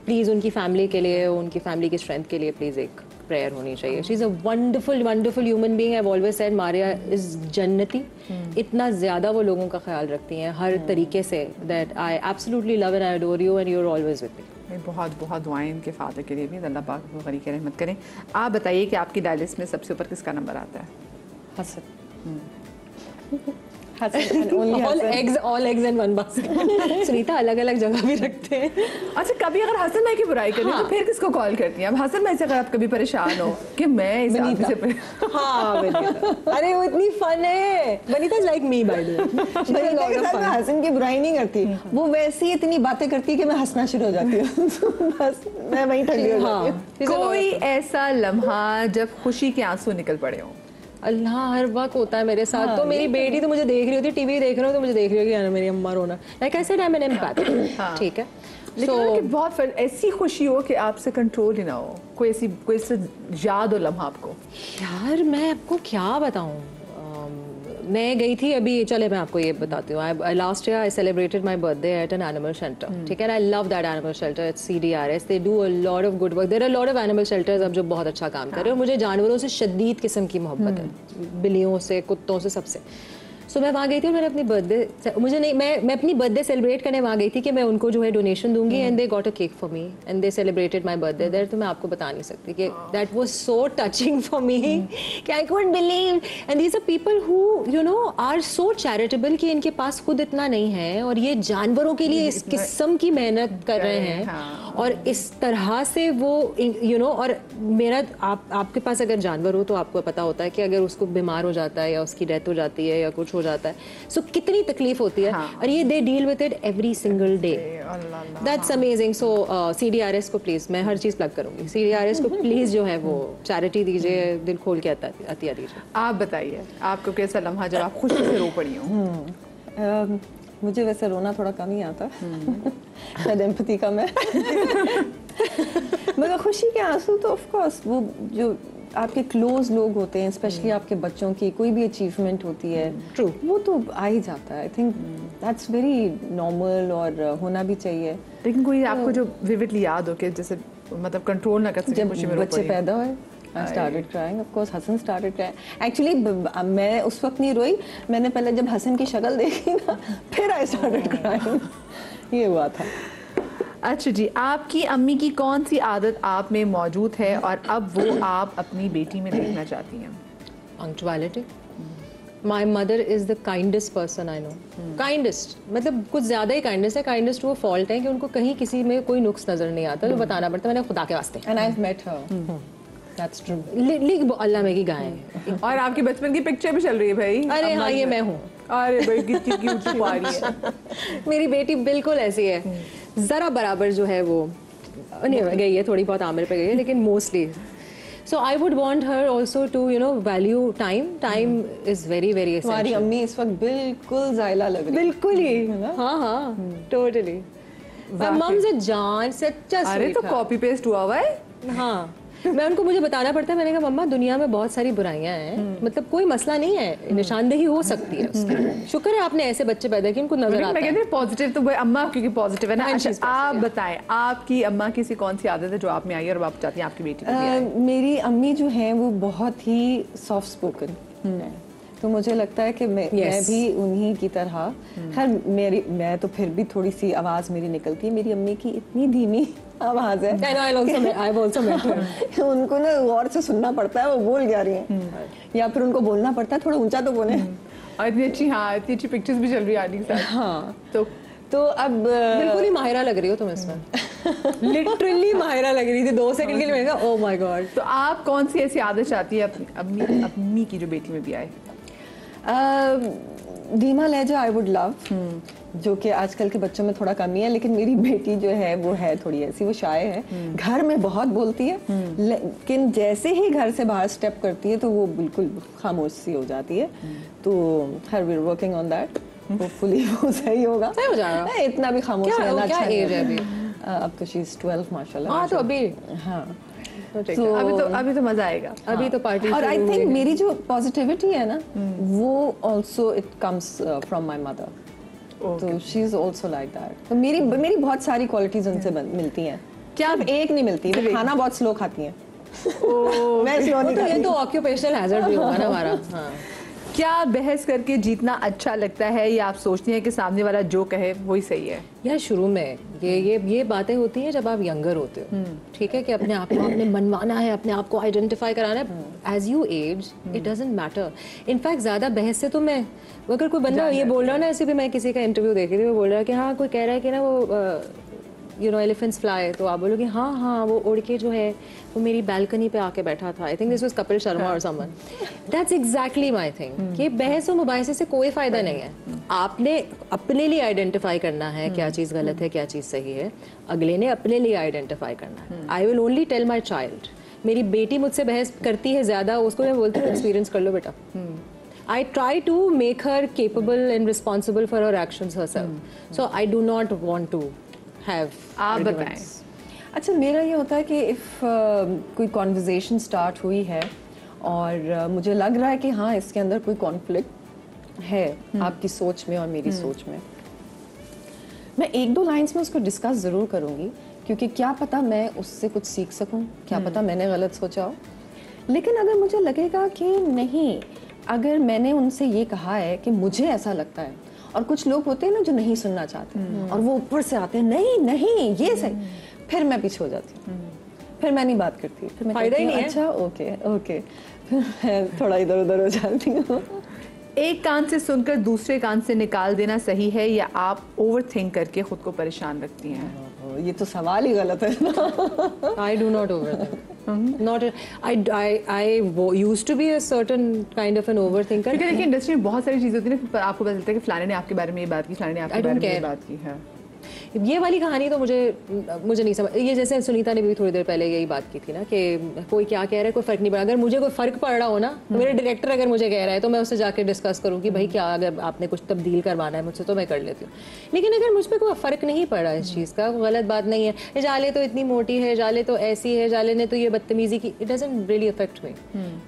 please उनकी फैमिली के लिए, उनकी फैमिली की स्ट्रेंथ के लिए प्लीज़ एक प्रेयर होनी चाहिए। She is a wonderful human being. I have always said Maria is जन्नती। इतना ज़्यादा वो लोगों का ख्याल रखती हैं हर तरीके से, that I absolutely love and I adore you and you are always with me. बहुत बहुत दुआएं इनके फादर के लिए भी, अल्लाह पाक वो गनी के रहमत करें। आप बताइए कि आपकी डायल लिस्ट में सबसे ऊपर किसका नंबर आता है? Hasan. all eggs in one basket। Sunita अलग अलग जगह भी रखते हैं। अच्छा, कभी अगर हसन भाई की बुराई करें तो फिर किसको कॉल करती हैं? अब हसन भाई से अगर आप कभी परेशान हो कि मैं इस आदमी से हाँ, अरे वो इतनी फन है। Vanita is like me by the way. Vanita के साथ मैं हसन की बुराई नहीं करती, वो वैसे ही इतनी बातें करती है कि मैं हंसना शुरू हो जाती हूँ। बस मैं वहीं ठंडी हो जाती हूँ। कोई ऐसा लम्हा जब खुशी के आंसू निकल पड़े हों? अल्लाह, हर वक्त होता है मेरे साथ। तो मेरी बेटी तो मुझे देख रही होती है, टीवी देख रहा हूँ तो मुझे देख रही होगी मेरी अम्मा रोना। Like I said, I am an empath, ठीक है। लेकिन बहुत ऐसी खुशी हो कि आपसे कंट्रोल ही ना हो, कोई ऐसी याद हो लम्हा आपको? यार मैं आपको क्या बताऊँ, मैं गई थी अभी, चले मैं आपको ये बताती हूँ। Last year I celebrated my birthday at an animal shelter, ठीक है। I love that animal shelter, it's CDRS, they do a lot of good work, there are lot of animal shelters अब जो बहुत अच्छा काम कर रहे हैं। और मुझे जानवरों से शदीद किस्म की मोहब्बत है, बिल्लियों से, कुत्तों से, सबसे। सो मैं वहाँ गई थी और मैंने अपनी बर्थडे, मुझे नहीं, मैं अपनी बर्थडे सेलिब्रेट करने वहाँ गई थी कि मैं उनको जो है डोनेशन दूंगी, and they got a cake for me and they celebrated my birthday there. तो मैं आपको बता नहीं सकती कि that was so touching for me कि I couldn't believe. And these are people who you know are so charitable कि इनके पास खुद इतना नहीं है, और ये जानवरों के लिए इस किस्म की मेहनत कर रहे हैं, और इस तरह से वो यू नो। और मेरा आपके पास अगर जानवर हो तो आपको पता होता है कि अगर उसको बीमार हो जाता है या उसकी डेथ हो जाती है या कुछ हो जाता है, सो कितनी तकलीफ होती है। और ये they deal with it every single day, that's amazing. So CDRS को प्लीज, मैं हर चीज़ प्लग करूंगी, CDRS को प्लीज जो है वो चैरिटी दीजिए, दिल खोल के अतिया दीजिए। आप बताइए, आपको कैसा लम्हा जब आप खुशी से रो पड़ी हो? मुझे वैसे रोना थोड़ा कम ही आता, शायद एम्पैथी कम है। मगर खुशी के आंसू तो ऑफ कोर्स वो जो आपके क्लोज लोग होते हैं, स्पेशली आपके बच्चों की कोई भी अचीवमेंट होती है, ट्रू, वो तो आ ही जाता है। I think that's very normal और होना भी चाहिए। लेकिन कोई आपको जो विविडली याद हो कि जैसे मतलब कंट्रोल ना कर सके खुशी में रो बच्चे पड़ी? पैदा हुए, I started crying, of course, Hasan started crying. Actually, मैं उस वक्त नहीं रोई, मैंने पहले जब हसन की शक्ल देखी ना, फिर I started crying. ये हुआ था। अच्छा जी, आपकी अम्मी की कौन सी आदत आप में मौजूद है और अब वो आप अपनी बेटी में देखना चाहती हैं? Punctuality, my mother is the kindest person I know, kindest, मतलब कुछ ज़्यादा ही काइंडेस्ट है, काइंडेस्ट वो फॉल्ट है कि उनको कहीं किसी में कोई नुक्स नज़र नहीं आता, जो बताना पड़ता है मैंने खुदा के वास्ते। And I have met her, that's true. Allah में की गाय है। और आपके बचपन की पिक्चर भी चल रही है भाई। अरे हाँ, ये मैं हूँ। अरे भाई कितनी क्यूट रही है। मेरी बेटी बिल्कुल ऐसी है, ज़रा बराबर जो है वो नहीं गई है, थोड़ी बहुत आमिर पे गई है, लेकिन mostly. So I would want her also to, you know, value time. Time is very, very essential. तुम्हारी अम्मी इस वक्त बिल्कुल जायला लग रही है। बिल्कुल ही, हाँ हाँ, totally. My mom's a जान, सच्चा अरे तो कॉपी पेस्ट हुआ हुआ है। हाँ, मैं उनको मुझे बताना पड़ता है, मैंने कहा मम्मा दुनिया में बहुत सारी बुराइयां हैं, मतलब कोई मसला नहीं है, निशानदेही हो सकती है उसकी। शुक्र है आपने ऐसे बच्चे पैदा किए उनको नजर आता है। मैं कहती हूँ पॉजिटिव तो वो अम्मा क्योंकि पॉजिटिव है ना। अच्छा आप बताएं, आपकी अम्मा की सी कौन सी आदत है जो आप में आई और आप चाहती हैं आपकी बेटी को भी आए? मेरी अम्मी जो है वो बहुत ही सॉफ्ट स्पोकन है, तो मुझे लगता है कि मैं भी उन्हीं की तरह, खैर मैं तो फिर भी थोड़ी सी आवाज़ मेरी निकलती है, मेरी अम्मी की इतनी धीमी आवाज़ है। I've also met her. उनको ना गौर से सुनना पड़ता है वो बोल क्या रही हैं, या फिर उनको बोलना पड़ता है थोड़ा ऊंचा तो बोले। और इतनी अच्छी, हाँ इतनी अच्छी पिक्चर्स भी चल रही है आदि के साथ। हाँ तो अब बिल्कुल ही माहिरा लग रही हो तुम इसमें। लिटरली माहिरा लग रही थी 2 सेकंड के लिए, मैंने कहा ओह माय गॉड। तो आप कौन सी ऐसी आदत चाहती है अपनी अम्मी की जो बेटी में भी आए? धीमा लहजा आई वुड लव, जो कि आजकल के बच्चों में थोड़ा कमी है, लेकिन मेरी बेटी जो है वो है थोड़ी ऐसी, वो शाय है, घर में बहुत बोलती है, लेकिन जैसे ही घर से बाहर स्टेप करती है तो वो बिल्कुल खामोश सी हो जाती है। तो here we are working on that, hopefully वो सही होगा, सही हो जाएगा। इतना भी खामोश रहना अच्छा क्या एज है अभी? अब तो शी इज 12 माशाल्लाह। हाँ तो अभी हाँ अभी तो मजा आएगा, अभी तो पार्टी। और आई थिंक मेरी जो पॉजिटिविटी है ना वो also it comes from my mother, तो she is also like that. तो मेरी बहुत सारी क्वालिटीज उनसे मिलती हैं, क्या एक नहीं मिलती, वो खाना बहुत स्लो खाती हैं। मैं स्लो नहीं खाती। ये तो ऑक्यूपेशनल हैजर्ड भी होगा ना हमारा। हाँ। क्या बहस करके जीतना अच्छा लगता है या आप सोचती हैं कि सामने वाला जो कहे वही सही है? यार शुरू में ये बातें होती हैं जब आप यंगर होते हो, ठीक है, कि अपने आप को आपने मनवाना है, अपने आप को आइडेंटिफाई कराना है। As you as it doesn't matter. In fact ज़्यादा बहस से तो मैं, अगर कोई बंदा ये बोल रहा है ना, ऐसे भी मैं किसी का इंटरव्यू देखी थी, वो बोल रहा है कि हाँ कोई कह रहा है कि ना वो यू नो एलिफेंट्स फ्लाई, तो आप बोलोगे हाँ वो उड़ के जो है वो मेरी बैल्कनी पे आके बैठा था। I think this was Kapil Sharma और someone. That's exactly my thing कि बहस और मुबाहिसे से कोई फायदा नहीं है। आपने अपने लिए आइडेंटिफाई करना है क्या चीज़ गलत है क्या चीज़ सही है, अगले ने अपने लिए आइडेंटिफाई करना है। I will only tell my child, मेरी बेटी मुझसे बहस करती है ज़्यादा, उसको मैं बोलती हूँ एक्सपीरियंस कर लो बेटा। I try to make her capable and responsible for her actions herself. So I do not want to have आप बताएं। अच्छा मेरा ये होता है कि इफ़ कोई कॉन्वर्जेशन स्टार्ट हुई है और मुझे लग रहा है कि हाँ इसके अंदर कोई कॉन्फ्लिक्ट है आपकी सोच में और मेरी सोच में, मैं 1-2 लाइंस में उसको डिस्कस ज़रूर करूँगी, क्योंकि क्या पता मैं उससे कुछ सीख सकूँ, क्या पता मैंने गलत सोचा हो। लेकिन अगर मुझे लगेगा कि नहीं, अगर मैंने उनसे ये कहा है कि मुझे ऐसा लगता है, और कुछ लोग होते हैं ना जो नहीं सुनना चाहते और वो ऊपर से आते हैं नहीं ये सही, फिर मैं पीछे हो जाती हूँ, फिर मैं नहीं बात करती, फिर मैं फायदा ही नहीं है। अच्छा ओके फिर मैं थोड़ा इधर उधर हो जाती हूँ। एक कान से सुनकर दूसरे कान से निकाल देना सही है या आप ओवरथिंक करके खुद को परेशान रखती हैं? ये तो सवाल ही गलत है। I do not overthink. Not I used to be a certain kind of an overthinker. क्योंकि देखिए इंडस्ट्री में बहुत सारी चीजें होती है ना, आपको पता चलता है कि फलाने ने आपके बारे में ये बात की, फलाने ने आपके बारे में ये बात की है। ये वाली कहानी तो मुझे नहीं समझ, ये जैसे सुनीता ने भी थोड़ी देर पहले यही बात की थी ना कि कोई क्या कह रहा है कोई फ़र्क नहीं पड़ा। अगर मुझे कोई फ़र्क पड़ रहा हो ना, तो मेरे डायरेक्टर अगर मुझे कह रहा है तो मैं उससे जाके डिस्कस करूँ कि भाई क्या अगर आपने कुछ तब्दील करवाना है मुझसे तो मैं कर लेती हूँ। लेकिन अगर मुझ पर कोई फ़र्क नहीं पड़ा इस चीज़ का, गलत बात नहीं है, जाले तो इतनी मोटी है, जाले तो ऐसी है, जाले ने तो ये बदतमीज़ी की, it doesn't really affect me.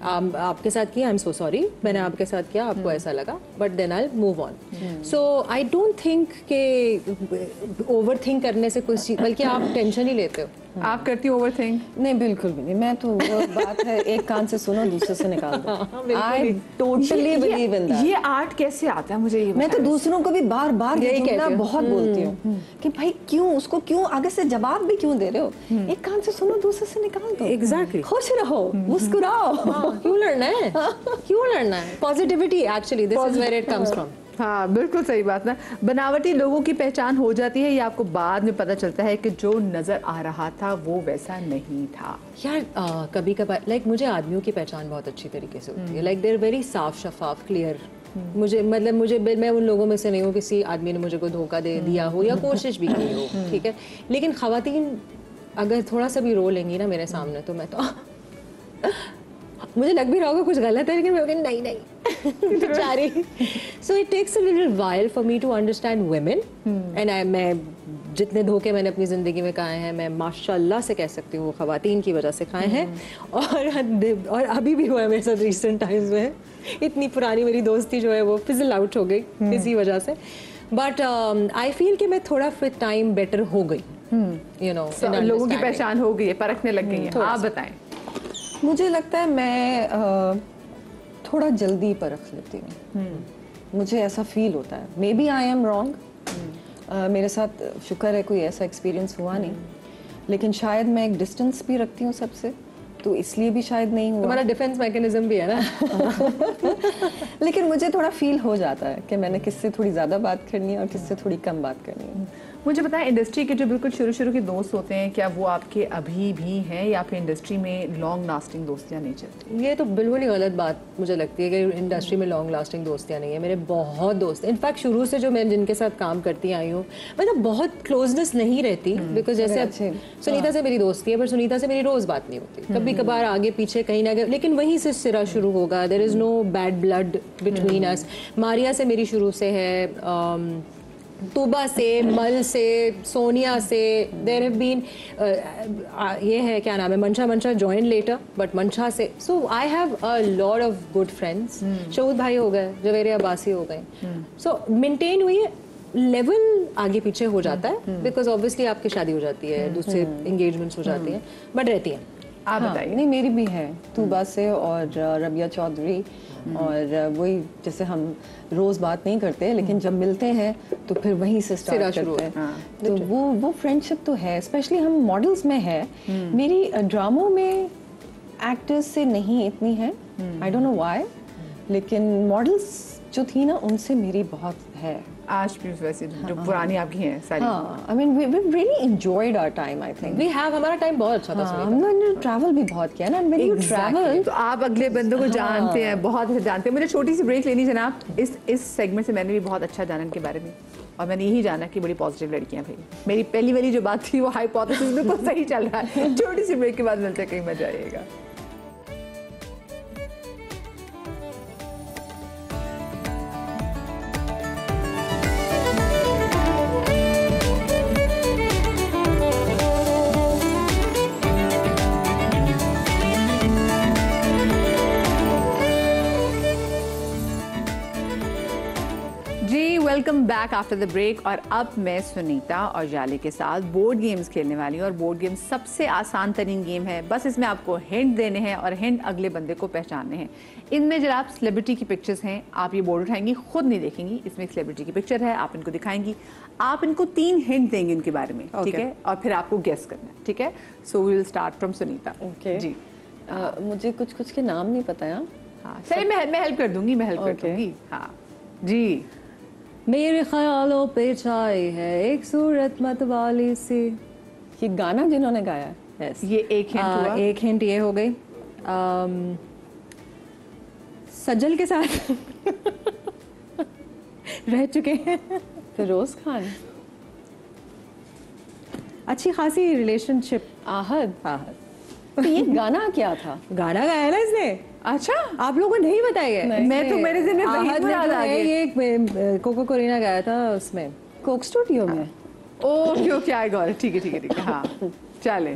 आपके साथ किया, आई एम सो सॉरी, मैंने आपके साथ किया, आपको ऐसा लगा, but then I move on. So I don't think के ओवर थिंक करने से कुछ चीज, बल्कि आप टेंशन ही लेते हो। आप करती हो ओवर थिंक? नहीं, बिल्कुल भी नहीं। मैं तो वो बात है, एक कान से सुनो दूसरे से निकाल दो। I totally believe in that. ये आर्ट कैसे आता है मुझे ये मैं तो दूसरों को भी बार बार यही जुमला कहती हूँ। बहुत बोलती हूँ कि भाई क्यों उसको, क्यों आगे से जवाब भी क्यों दे रहे हो, एक कान से सुनो दूसरे से निकाल दो। Exactly. खुश रहो, मुस्कुराओ। क्यों लड़ना है, क्यों लड़ना है? Positivity actually this is where it comes from. हाँ बिल्कुल सही बात ना। बनावटी लोगों की पहचान हो जाती है या आपको बाद में पता चलता है कि जो नजर आ रहा था वो वैसा नहीं था? यार कभी कभार लाइक मुझे आदमियों की पहचान बहुत अच्छी तरीके से होती है, लाइक दे आर वेरी साफ शफाफ क्लियर। मुझे मैं उन लोगों में से नहीं हूँ किसी आदमी ने मुझे कोई धोखा दे दिया हो या कोशिश भी की हो, ठीक है। लेकिन खवातीन अगर थोड़ा सा भी रो लेंगी ना मेरे सामने तो मैं तो मुझे लग भी रहा होगा कुछ गलत है, लेकिन मैं कहूँगी नहीं नहीं बेचारी। So it takes a little while for me to understand women and मैं जितने धोखे मैंने अपनी ज़िंदगी में खाए हैं, मैं माशाल्लाह से कह सकती हूँ खवातीन की वजह से खाए हैं। और अभी भी हुआ है मेरे साथ रिसेंट टाइम्स में। इतनी पुरानी मेरी दोस्ती जो है वो फिजल आउट हो गई इसी वजह से। बट आई फील कि मैं थोड़ा फिर टाइम बेटर हो गई, यू नो, लोगों की पहचान हो गई है, परखने लग गई है। आप बताएं। मुझे लगता है मैं थोड़ा जल्दी परख लेती हूँ, मुझे ऐसा फील होता है। May be I am wrong, मेरे साथ शुक्र है कोई ऐसा एक्सपीरियंस हुआ नहीं, लेकिन शायद मैं एक डिस्टेंस भी रखती हूँ सबसे, तो इसलिए भी शायद नहीं हुआ। हमारा डिफेंस मैकेनिज्म भी है ना। लेकिन मुझे थोड़ा फील हो जाता है कि मैंने किससे थोड़ी ज़्यादा बात करनी है और किससे थोड़ी कम बात करनी है। मुझे बताएं, इंडस्ट्री के जो बिल्कुल शुरू के दोस्त होते हैं, क्या वो आपके अभी भी हैं या फिर इंडस्ट्री में लॉन्ग लास्टिंग दोस्तियां नहीं चलती? ये तो बिल्कुल ही गलत बात मुझे लगती है कि इंडस्ट्री में लॉन्ग लास्टिंग दोस्तियां नहीं है। मेरे बहुत दोस्त, इनफैक्ट शुरू से जो मैं जिनके साथ काम करती आई हूँ, मतलब बहुत क्लोजनेस नहीं रहती, बिकॉज जैसे अब सुनीता से मेरी दोस्ती है, पर सुनीता से मेरी रोज बात नहीं होती, कभी कभार आगे पीछे कहीं ना कहीं, लेकिन वहीं से सिरा शुरू होगा। There is no bad blood between us. Maria से मेरी शुरू से है, तूबा से, मल से, सोनिया से, देयर हैव बीन, ये है क्या नाम है, मंशा जॉइन लेटर, बट मंशा से। So I have a lot of good friends. Shahood भाई हो गए, जवेरी अब्बासी हो गए। सो मेंटेन हुई है, लेवल आगे पीछे हो जाता है, बिकॉज ऑब्वियसली आपकी शादी हो जाती है, दूसरे एंगेजमेंट्स हो जाती हैं, बट रहती हैं। आप बताइए। नहीं, मेरी भी है तूबा से और रबिया चौधरी, और वही जैसे हम रोज बात नहीं करते, लेकिन जब मिलते हैं तो फिर वहीं से स्टार्ट करते हैं। तो वो फ्रेंडशिप तो है, स्पेशली हम मॉडल्स में है। मेरी ड्रामों में एक्टर्स से नहीं इतनी है, आई डोंट नो व्हाई, लेकिन मॉडल्स जो थी ना उनसे मेरी बहुत है। आज भी वैसे जो पुरानी आपकी हैं सारी। हाँ, I mean we really enjoyed our time. I think we have, हमारा टाइम बहुत अच्छा था। हमने ट्रैवल भी बहुत किया ना, व्हेन यू ट्रैवल तो आप अगले बंदों को जानते हैं, बहुत अच्छा जानते हैं। मुझे छोटी सी ब्रेक लेनी जनाब। इस सेगमेंट से मैंने भी बहुत अच्छा जाना इनके बारे में, और मैंने यही जाना कि बड़ी पॉजिटिव लड़कियां भाई। मेरी पहली वाली जो बात थी वो हाइपोथेसिस बिल्कुल सही चल रहा है। छोटी सी ब्रेक के बाद मिलते हैं, कहीं मत जाइएगा। Welcome back after the break. और अब मैं सुनीता और जाले के साथ बोर्ड गेम्स खेलने वाली हूँ। और बोर्ड गेम सबसे आसान तरीन गेम है, बस इसमें आपको हिंट देने हैं और हिंट अगले बंदे को पहचानने हैं। इनमें जनाब सेलिब्रिटी की पिक्चर्स हैं, आप ये बोर्ड उठाएंगी, खुद नहीं देखेंगी, इसमें एक सेलिब्रिटी की पिक्चर है, आप इनको दिखाएंगी, आप इनको 3 हिंट देंगे इनके बारे में, ठीक है, और फिर आपको गेस करना है, ठीक है। So we will start from Sunita. Okay जी। मुझे कुछ के नाम नहीं पता है। हाँ चलिए, मैं हेल्प कर दूंगी, मैं हेल्प कर दूंगी। हाँ जी। मेरे ख्यालों पे छाई है एक सूरत मतवाली सी। ये गाना जिन्होंने गाया है? yes. ये एक हिंट हुआ। एक हिंट ये हो गई, सजल के साथ रह चुके हैं। फिरोज खान। अच्छी खासी रिलेशनशिप। आहद। तो ये गाना क्या था? गाना गाया ना इसने। अच्छा, आप लोगों को नहीं बताया? मैं तो मेरे दिन में आहद याद आ गया। ये कोको कोरिना गाया था उसमें, कोक स्टूडियो में। Okay okay, I got it. ठीक है। हाँ चले।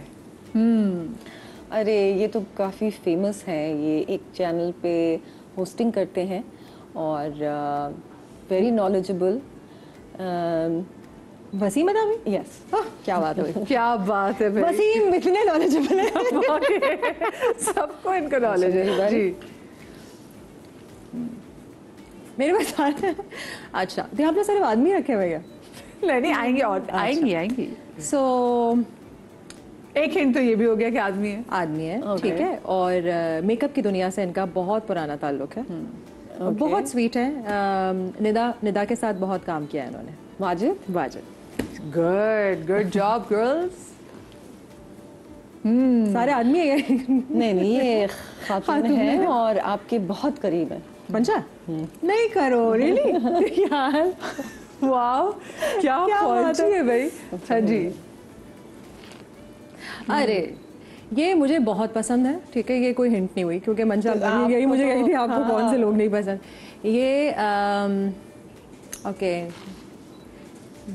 अरे ये तो काफ़ी फेमस है, ये एक चैनल पे होस्टिंग करते हैं और very knowledgeable. Wasim Adavi, yes, क्या बात है, क्या बात है भाई, वसीम इतने नॉलेजेबल है। सबको इनका नॉलेज है जी। मेरे पास सारे, अच्छा तो आपने सिर्फ आदमी रखे हुए क्या? नहीं आएंगे और आएंगी। सो एक हिंट तो ये भी हो गया कि आदमी है। आदमी है, ठीक है। और मेकअप की दुनिया से इनका बहुत पुराना ताल्लुक है। बहुत स्वीट है। निदा के साथ बहुत काम किया है इन्होंने। वाजिद। Good job girls. सारे आदमी है। नहीं ये खातून है और आपके बहुत करीब है। पंचा नहीं करो, रियली यार, वाओ क्या पहुंची है भाई। हाँ जी। अरे ये मुझे बहुत पसंद है, ठीक है, ये कोई हिंट नहीं हुई क्योंकि मंशा यही मुझे कही थी आपको कौन से लोग नहीं पसंद। ये ओके,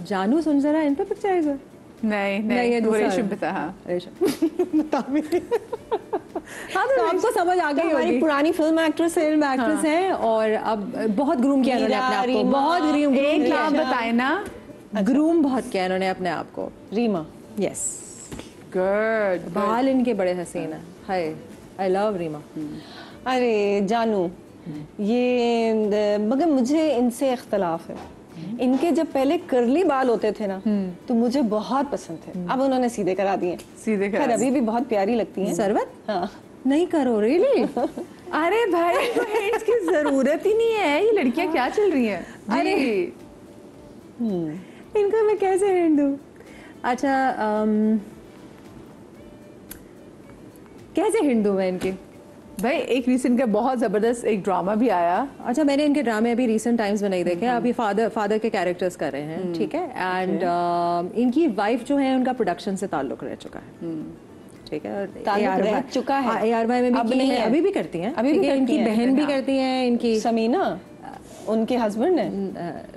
जानू सुन जरा इन पे पिक्चराइजर। नहीं ये रेशम पे था। हाँ हाँ तो आपको समझ आ गई होगी, पुरानी फिल्म एक्ट्रेस है और अब बहुत ग्रूम किया इन्होंने अपने आप को, बहुत ग्रूम। एक नाम बताए ना, ग्रूम बहुत किया इन्होंने अपने आप को। रीमा। Yes, good. बाल इनके बड़े हसीन है। Hi, I love Reema. अरे जानू, ये मगर मुझे इनसे इख्तलाफ है। इनके जब पहले करली बाल होते थे ना तो मुझे बहुत पसंद थे, अब उन्होंने सीधे करा दिए। खैर अभी भी बहुत प्यारी लगती हैं। सरवत हाँ नहीं करो, रियली। अरे भाई हिंट्स की जरूरत ही नहीं है, ये लड़कियां क्या चल रही हैं। अरे इनको मैं कैसे हिंट दूं? अच्छा कैसे हिंट दूं मैं इनकी? भाई एक रिसेंट का बहुत जबरदस्त एक ड्रामा भी आया। अच्छा मैंने इनके ड्रामे अभी रिसेंट टाइम्स में नहीं देखे, अभी फादर के कैरेक्टर्स कर रहे हैं, ठीक है। एंड इनकी वाइफ जो है उनका प्रोडक्शन से ताल्लुक रह चुका है, ठीक है। ताल्लुक रह चुका है, ARY में भी की है, अभी भी करती हैं, अभी भी इनकी बहन भी करती हैं, इनकी समीना उनके हस्बैंड है,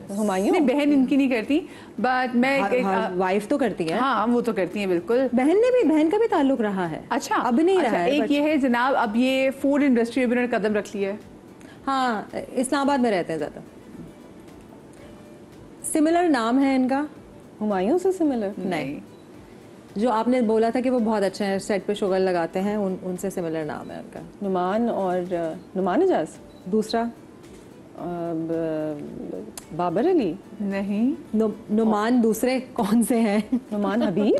हुमायूं। नहीं बहन इनकी नहीं करती, बट मैं वाइफ तो करती है। हाँ वो तो करती है बिल्कुल। बहन का भी ताल्लुक रहा है। अच्छा अब नहीं रहा है। एक ये है जनाब, अब ये फूड इंडस्ट्री में भी उन्होंने कदम रख लिया है। हाँ इस्लामाबाद में रहते हैं ज्यादा। सिमिलर नाम है इनका, हुमायूं से सिमिलर नहीं। जो आपने बोला था कि वो बहुत अच्छे हैं, सेट पे शुगर लगाते हैं, उनसे सिमिलर नाम है उनका। नुमान एजाज। दूसरा बाबर अली नहीं। नुमान दूसरे कौन से हैं? नुमान हबीब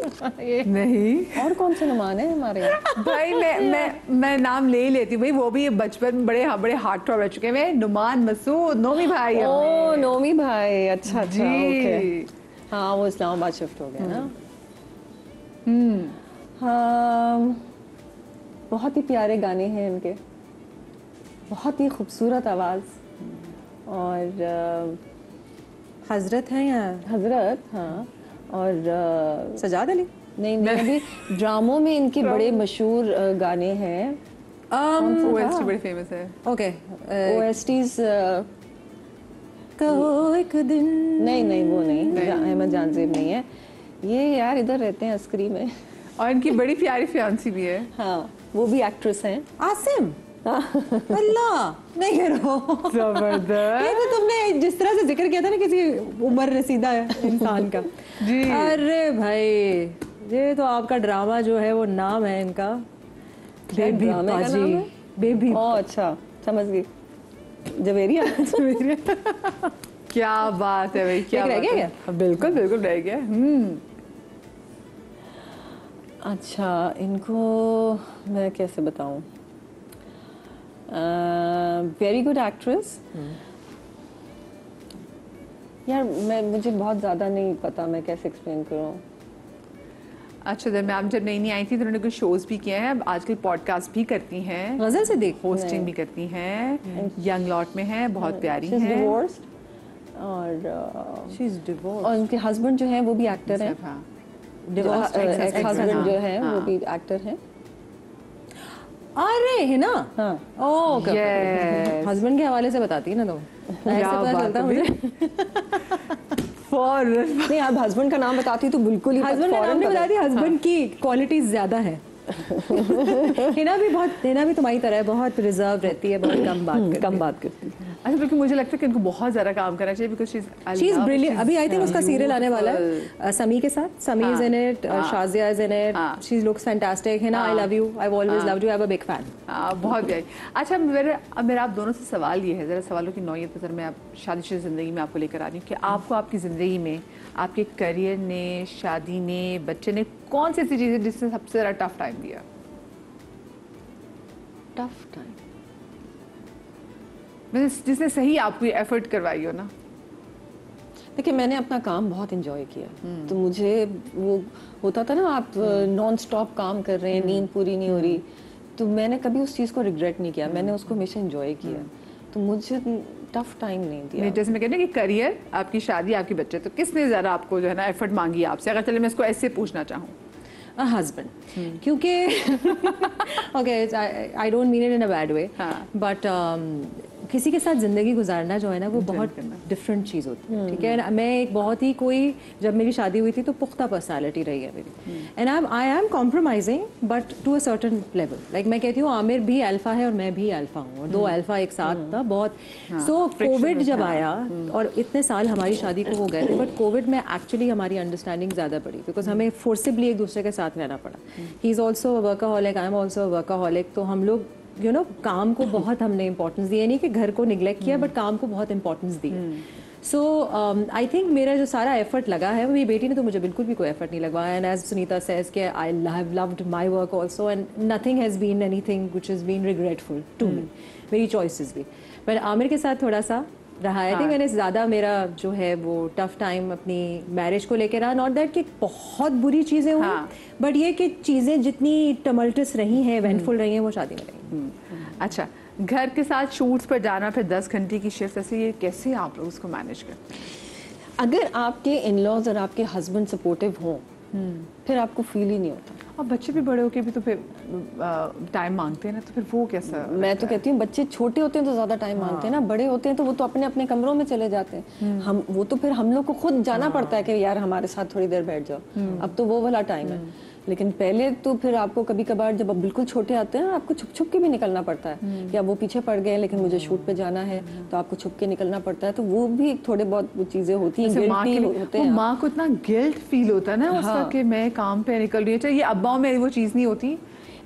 नहीं। और कौन से नुमान है हमारे यहाँ? भाई मैं नाम ले ही लेती हूँ भाई, वो भी बचपन में बड़े हार्ड टॉप रह चुके हैं। नुमान मसूद, नोमी भाई। ओ नोमी भाई, अच्छा जी। ओके। हाँ वो इस्लामाबाद शिफ्ट हो गया ना। हाँ बहुत ही प्यारे गाने हैं इनके, बहुत ही खूबसूरत आवाज़। और हजरत हैं या हजरत, हाँ। और सजाद अली नहीं अभी ड्रामों में इनके बड़े मशहूर गाने हैं। OST बड़े फेमस है। ओके OSTs कहो एक दिन। नहीं वो नहीं, अहमद जानजेब नहीं है ये यार, इधर रहते हैं अस्करी में। और इनकी बड़ी प्यारी फियांसी भी है। हाँ वो भी एक्ट्रेस हैं। आसिम। अल्लाह नहीं करो, जबरदस्त। ये तो तुमने जिस तरह से जिक्र किया था ना किसी उम्र रसीदा इंसान का जी। अरे भाई ये तो आपका ड्रामा जो है वो नाम है इनका बेबी बाजी। बेबी। ओह अच्छा समझ गई, जवेरिया। क्या बात है भाई, क्या रह गया क्या? बिल्कुल रह गया। अच्छा इनको मैं कैसे बताऊं? Very good actress. यार मुझे बहुत ज़्यादा नहीं पता, मैं कैसे एक्सप्लेन करूं। अच्छा मैम जब नई आई थी तो उन्होंने कुछ शोज भी किए हैं, अब आजकल पॉडकास्ट भी करती हैं, गजल से देख होस्टिंग भी करती हैं, यंग लॉट में है, बहुत प्यारी है। और उनके हस्बैंड जो हैं वो भी एक्टर हैं। एक्स हस्बैंड जो है वो भी एक्टर हैं। अरे है ना। हाँ ओके, हस्बैंड के हवाले से बताती है ना तुम, ऐसे पता चलता मुझे। नहीं आप हस्बैंड का नाम बताती तो बिल्कुल ही हस्बैंड का नाम नहीं बताती, हस्बैंड की क्वालिटीज ज्यादा है। हिना भी तुम्हारी तरह है, बहुत रिजर्व रहती है, बहुत कम बात करती है। अच्छा, क्योंकि मुझे लगता है कि इनको बहुत ज़्यादा काम करना चाहिए बिकॉज शी इज ब्रिलियंट। अभी आई थिंक उसका सीरियल आने वाला है समी के साथ, समी is in it, Shazia is in it, she looks fantastic. है ना, I love you, I always loved you, I am a big fan. बहुत प्यारी। अच्छा, मेरा आप दोनों से सवाल ये है, ज़रा सवालों की नौयत अगर मैं आप शादीशुदा ज़िंदगी में आपको लेकर आ रही हूँ कि आपको आपकी ज़िंदगी में आपके करियर ने, शादी ने, बच्चे ने कौन सी ऐसी चीज़ें जिसने सबसे ज़्यादा टफ टाइम दिया? टफ टाइम जिसने सही आपको एफर्ट करवाई हो ना? देखिए, मैंने अपना काम बहुत इंजॉय किया, तो मुझे वो होता था ना, आप नॉन स्टॉप काम कर रहे हैं, नींद पूरी नहीं हो रही, तो मैंने कभी उस चीज़ को रिग्रेट नहीं किया, मैंने उसको हमेशा इंजॉय किया, तो मुझे टफ टाइम नहीं दिया। जैसे मैं कहती हूँ कि करियर, आपकी शादी, आपके बच्चे, तो किसने ज़्यादा आपको जो है ना एफर्ट मांगी आपसे? अगर चले मैं इसको ऐसे पूछना चाहूँ। हस्बैंड, क्योंकि okay, I don't mean it in a bad way, but किसी के साथ ज़िंदगी गुजारना जो है ना वो बहुत डिफरेंट चीज़ होती है। ठीक है, मैं एक बहुत ही जब मेरी शादी हुई थी तो पुख्ता पर्सनालिटी रही है मेरी, and I am compromising but to a certain level. Like मैं कहती हूँ आमिर भी अल्फा है और मैं भी अल्फा हूँ, और दो अल्फा एक साथ था बहुत। सो कोविड जब आया और इतने साल हमारी शादी को हो गए थे, बट कोविड में एक्चुअली हमारी अंडरस्टैंडिंग ज़्यादा बढ़ी बिकॉज हमें फोर्सिबली एक दूसरे के साथ रहना पड़ा। He is also a workaholic, I am also a workaholic, तो हम लोग काम को बहुत हमने इंपॉर्टेंस दी, नहीं कि घर को निगलेक्ट किया, बट काम को बहुत इंपॉर्टेंस दी। सो आई थिंक मेरा जो सारा एफर्ट लगा है, मेरी बेटी ने तो मुझे बिल्कुल भी कोई एफर्ट नहीं लगवाया, एंड एज सुनीता सेज के I have loved my work also, and nothing has been anything which has been regretful to me, मेरी चॉइसेस भी। बट आमिर के साथ थोड़ा सा रहा है। आई थिंक मैंने ज़्यादा मेरा जो है वो टफ टाइम अपनी मैरिज को लेकर रहा, नॉट दैट कि बहुत बुरी चीज़ें हुई, बट ये कि चीज़ें जितनी टमल्टस रही हैं, इवेंटफुल रही हैं, वो शादी में रही। अच्छा, घर के साथ शूट्स पर जाना, फिर 10 घंटे की शिफ्ट, ऐसे ये कैसे आप लोग उसको मैनेज करते हैं? अगर आपके इन लॉज और आपके हस्बैंड सपोर्टिव हों, फिर आपको फील ही नहीं होता। और बच्चे भी बड़े होके भी तो फिर टाइम मांगते हैं ना, तो फिर वो कैसा? मैं तो कहती हूँ बच्चे छोटे होते हैं तो ज़्यादा टाइम मांगते हैं ना, बड़े होते हैं तो वो तो अपने अपने कमरों में चले जाते हैं। हम वो तो फिर हम लोग को खुद जाना पड़ता है कि यार हमारे साथ थोड़ी देर बैठ जाओ, अब तो वो वाला टाइम है। लेकिन पहले तो फिर आपको कभी कभार जब आप बिल्कुल छोटे आते हैं आपको छुप छुप के भी निकलना पड़ता है, या वो पीछे पड़ गए लेकिन मुझे शूट पे जाना है तो आपको छुप के निकलना पड़ता है, तो वो भी थोड़े बहुत वो चीज़ें होती हैं। माँ को इतना गिल्ट फील होता है ना उसका कि मैं काम पे निकल रही हूँ, चाहिए अब्बाओं में वो चीज़ नहीं होती।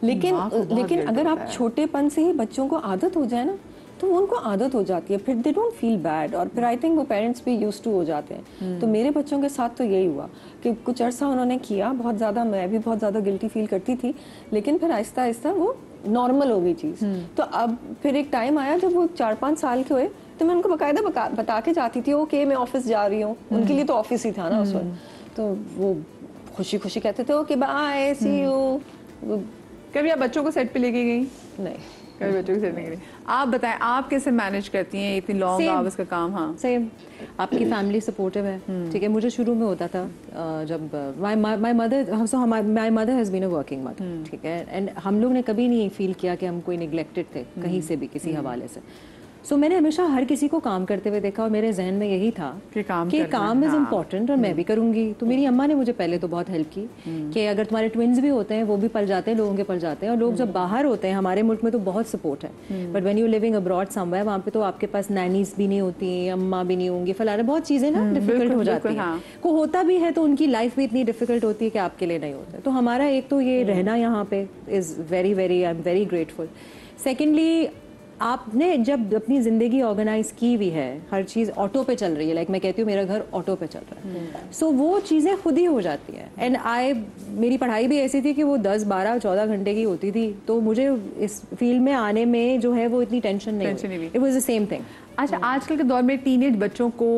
लेकिन अगर आप छोटेपन से ही बच्चों को आदत हो जाए ना तो उनको आदत हो जाती है, फिर दे डोंट फील बैड, और फिर आई थिंक वो पेरेंट्स भी यूज्ड टू हो जाते हैं। तो मेरे बच्चों के साथ तो यही हुआ कि कुछ अरसा उन्होंने किया, बहुत ज़्यादा मैं भी बहुत ज़्यादा गिल्टी फील करती थी, लेकिन फिर आहिस्ता आहिस्ता वो नॉर्मल हो गई चीज़। तो अब फिर एक टाइम आया जब वो 4-5 साल के हुए तो मैं उनको बाकायदा बता के जाती थी ओके मैं ऑफिस जा रही हूँ, उनके लिए तो ऑफिस ही था ना उस वक्त, तो वो खुशी खुशी कहते थे ओके बाय सी यू। कभी आप बच्चों को सेट पे लेके गई? नहीं, कभी बच्चों को सेट नहीं गई। आप बताएं आप कैसे मैनेज करती हैं इतनी लॉन्ग आवर्स का काम? हाँ सेम, आपकी फैमिली सपोर्टिव है। ठीक है, मुझे शुरू में होता था जब my mother has been a working mother, ठीक है, एंड हम लोग ने कभी नहीं फील किया कि हम कोई निगलेक्टेड थे कहीं से भी किसी हवाले से। सो मैंने हमेशा हर किसी को काम करते हुए देखा और मेरे जहन में यही था कि काम इज़ इम्पॉर्टेंट और मैं भी करूँगी। तो मेरी अम्मा ने मुझे पहले तो बहुत हेल्प की कि अगर तुम्हारे ट्विन्स भी होते हैं वो भी पल जाते हैं, लोगों के पल जाते हैं, और लोग जब बाहर होते हैं, हमारे मुल्क में तो बहुत सपोर्ट है, but when you living abroad somewhere वहाँ पे तो आपके पास नैनीज भी नहीं होती, अम्मा भी नहीं होंगी, फलाना बहुत चीज़ें ना डिफिकल्ट हो जाती हैं। को होता भी है तो उनकी लाइफ भी इतनी डिफिकल्ट होती है कि आपके लिए नहीं होता है। तो हमारा एक तो ये रहना यहाँ पे is very very I am very grateful. Secondly, आपने जब अपनी ज़िंदगी ऑर्गेनाइज की हुई है, हर चीज़ ऑटो पे चल रही है, लाइक मैं कहती हूँ मेरा घर ऑटो पे चल रहा है, सो वो चीज़ें खुद ही हो जाती हैं। एंड मेरी पढ़ाई भी ऐसी थी कि वो 10, 12, 14 घंटे की होती थी, तो मुझे इस फील्ड में आने में जो है वो इतनी टेंशन नहीं, it was the same thing. अच्छा, आजकल के दौर में टीनेज बच्चों को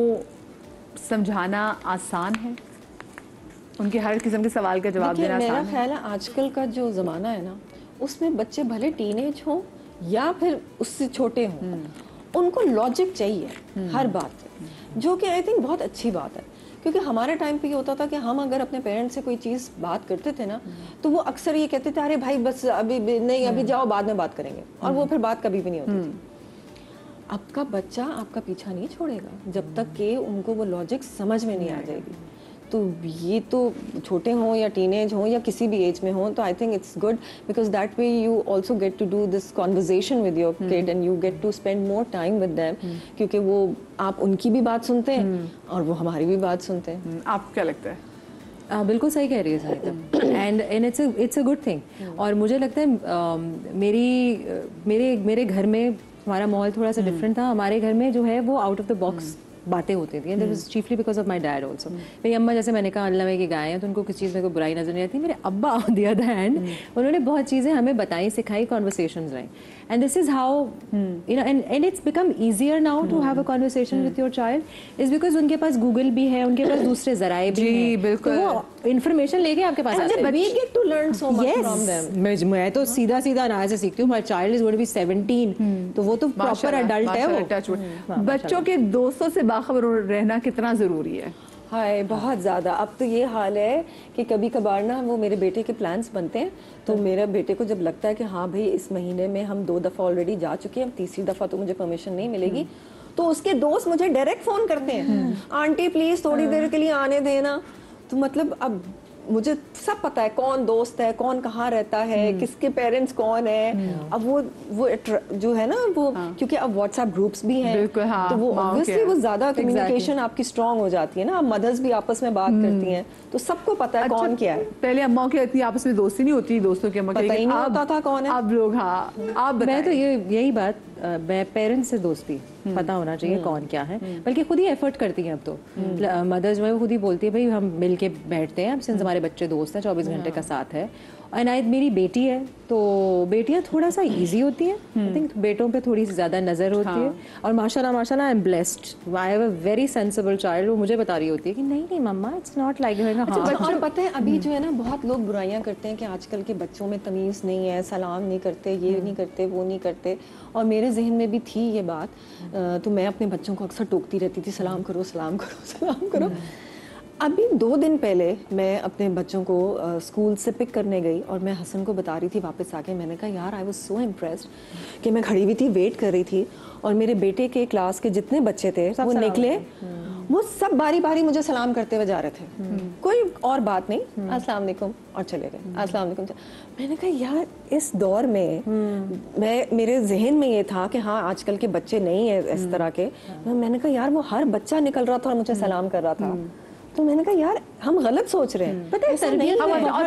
समझाना आसान है, उनके हर किस्म के सवाल का जवाब देना आसान है? मेरा ख्याल है आजकल का जो ज़माना है ना उसमें बच्चे भले टीनेज हों या फिर उससे छोटे हों, उनको लॉजिक चाहिए हर बात पे, जो कि आई थिंक बहुत अच्छी बात है। क्योंकि हमारे टाइम पे ये होता था कि हम अगर अपने पेरेंट्स से कोई चीज़ बात करते थे ना तो वो अक्सर ये कहते थे अरे भाई बस अभी नहीं, अभी जाओ बाद में बात करेंगे, और वो फिर बात कभी भी नहीं होती थी। अब का बच्चा आपका पीछा नहीं छोड़ेगा जब तक कि उनको वो लॉजिक समझ में नहीं आ जाएगी। तो ये तो छोटे हों या टीनेज हों या किसी भी एज में हों, तो I think it's good because that way you also get to do this conversation with your kid and you get to spend more time with them, क्योंकि वो आप उनकी भी बात सुनते हैं और वो हमारी भी बात सुनते हैं। आपको क्या लगता है? बिल्कुल सही कह रही है साहित्य, and it's a good thing. और मुझे लगता है मेरे घर में हमारा माहौल थोड़ा सा डिफरेंट था। हमारे घर में जो है वो आउट ऑफ द बॉक्स बातें होती थी, and that was chiefly because of my dad also. मेरी अम्मा, जैसे मैंने कहा, अल्लाह में की गाय हैं, तो उनको किसी चीज़ में कोई बुराई नजर नहीं आती। मेरे अब्बा ऑन द अदर हैंड उन्होंने बहुत चीज़ें हमें बताई, सिखाई, कॉन्वर्सेशंस रही, and this is how you know, and it's become easier now to have a conversation with your child is because उनके पास गूगल भी है, उनके पास दूसरे जराए भी हैं, बिल्कुल, तो वो इन्फॉर्मेशन लेके आपके पास आते हैं। We get to learn so much from them. मैं तो सीधा अनाज से सीखती हूँ। My child is going to be 17, तो वो तो प्रॉपर अडल्ट है वो। बच्चों के दोस्तों से बाखबर रहना कितना जरूरी है? हाय, बहुत ज़्यादा। अब तो ये हाल है कि कभी कभार ना वो मेरे बेटे के प्लान्स बनते हैं, तो मेरे बेटे को जब लगता है कि हाँ भाई इस महीने में हम 2 दफ़ा ऑलरेडी जा चुके हैं, तीसरी दफ़ा तो मुझे परमिशन नहीं मिलेगी, तो उसके दोस्त मुझे डायरेक्ट फ़ोन करते हैं, आंटी प्लीज़ थोड़ी देर के लिए आने देना। तो मतलब अब मुझे सब पता है कौन दोस्त है, कौन कहाँ रहता है, किसके पेरेंट्स कौन है। अब वो जो है ना वो, क्योंकि अब व्हाट्सएप ग्रुप्स भी हैं, तो वो ऑब्वियसली वो ज्यादा कम्युनिकेशन आपकी स्ट्रांग हो जाती है ना। अब मदर्स भी आपस में बात करती हैं, तो सबको पता है कौन क्या है। पहले अम्माओं की इतनी आपस में दोस्ती नहीं होती, दोस्तों के पता ही नहीं होता था कौन है। अब लोग, हाँ, आप मैं तो यही बात, मैं पेरेंट्स से दोस्ती पता होना चाहिए कौन क्या है, बल्कि खुद ही एफर्ट करती हैं अब तो। मदर्स जो है वो खुद ही बोलती है भाई हम मिल के बैठते हैं, अब सिंस हमारे बच्चे दोस्त हैं, 24 घंटे का साथ है। एंड मेरी बेटी है, तो बेटियां थोड़ा सा इजी होती हैं, आई थिंक बेटों पे थोड़ी सी ज़्यादा नज़र होती है। और माशाल्लाह I am blessed, I have a very sensible child. वो मुझे बता रही होती है कि नहीं मम्मा इट्स नॉट लाइक। और पता है अभी जो है ना बहुत लोग बुराइयां करते हैं कि आजकल के बच्चों में तमीज़ नहीं है, सलाम नहीं करते, ये नहीं करते, वो नहीं करते। और मेरे जहन में भी थी ये बात, तो मैं अपने बच्चों को अक्सर टोकती रहती थी, सलाम करो सलाम करो सलाम करो। अभी 2 दिन पहले मैं अपने बच्चों को स्कूल से पिक करने गई और मैं हसन को बता रही थी वापस आके, मैंने कहा यार आई वाज सो इम्प्रेस्ड कि मैं खड़ी हुई थी, वेट कर रही थी, और मेरे बेटे के क्लास के जितने बच्चे थे वो निकले, वो सब बारी बारी मुझे सलाम करते हुए जा रहे थे, कोई और बात नहीं, अस्सलाम वालेकुम, और चले गए, अस्सलाम वालेकुम। मैंने कहा यार इस दौर में मेरे जहन में ये था कि हाँ आजकल के बच्चे नहीं है इस तरह के। मैंने कहा यार वो हर बच्चा निकल रहा था और मुझे सलाम कर रहा था, तो मैंने कहा यार हम गलत सोच रहे हैं। पता है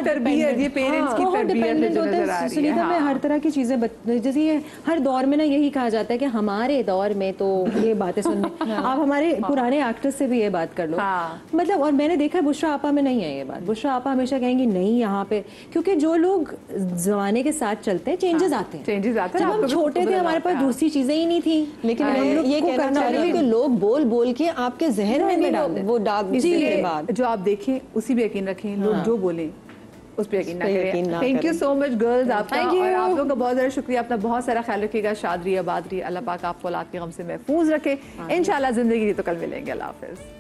तरबियत, ये पेरेंट्स की तरबियत जो नजर आ रही है। सुनीता में हर तरह की चीजें, जैसे ये हर दौर में ना यही कहा जाता है कि हमारे दौर में तो ये बातें सुनने, आप हमारे पुराने एक्टर्स से भी ये बात कर लो, मतलब। और मैंने देखा बुशरा आपा में नहीं है ये बात। बुशरा आपा हमेशा कहेंगी नहीं यहाँ पे, क्योंकि जो लोग जमाने के साथ चलते हैं चेंजेस आते हैं। जब हम छोटे थे हमारे पास दूसरी चीजें ही नहीं थी, लेकिन मैं ये कहना चाह रही हूँ कि लोग बोल बोल के आपके जहन में वो डाल देते। जो आप देखें उसी पे यकीन रखें, लोग जो बोलें उस पे यकीन ना करें। Thank you so much girls, आपका और आप लोगों का बहुत ज़्यादा शुक्रिया। अपना बहुत सारा ख्याल रखिएगा, शाद रही आबाद रही, अल्लाह पाक आपको औलाद के गम से महफूज रखे। इंशाल्लाह जिंदगी तो कल मिलेंगे। अल्लाह हाफिज़।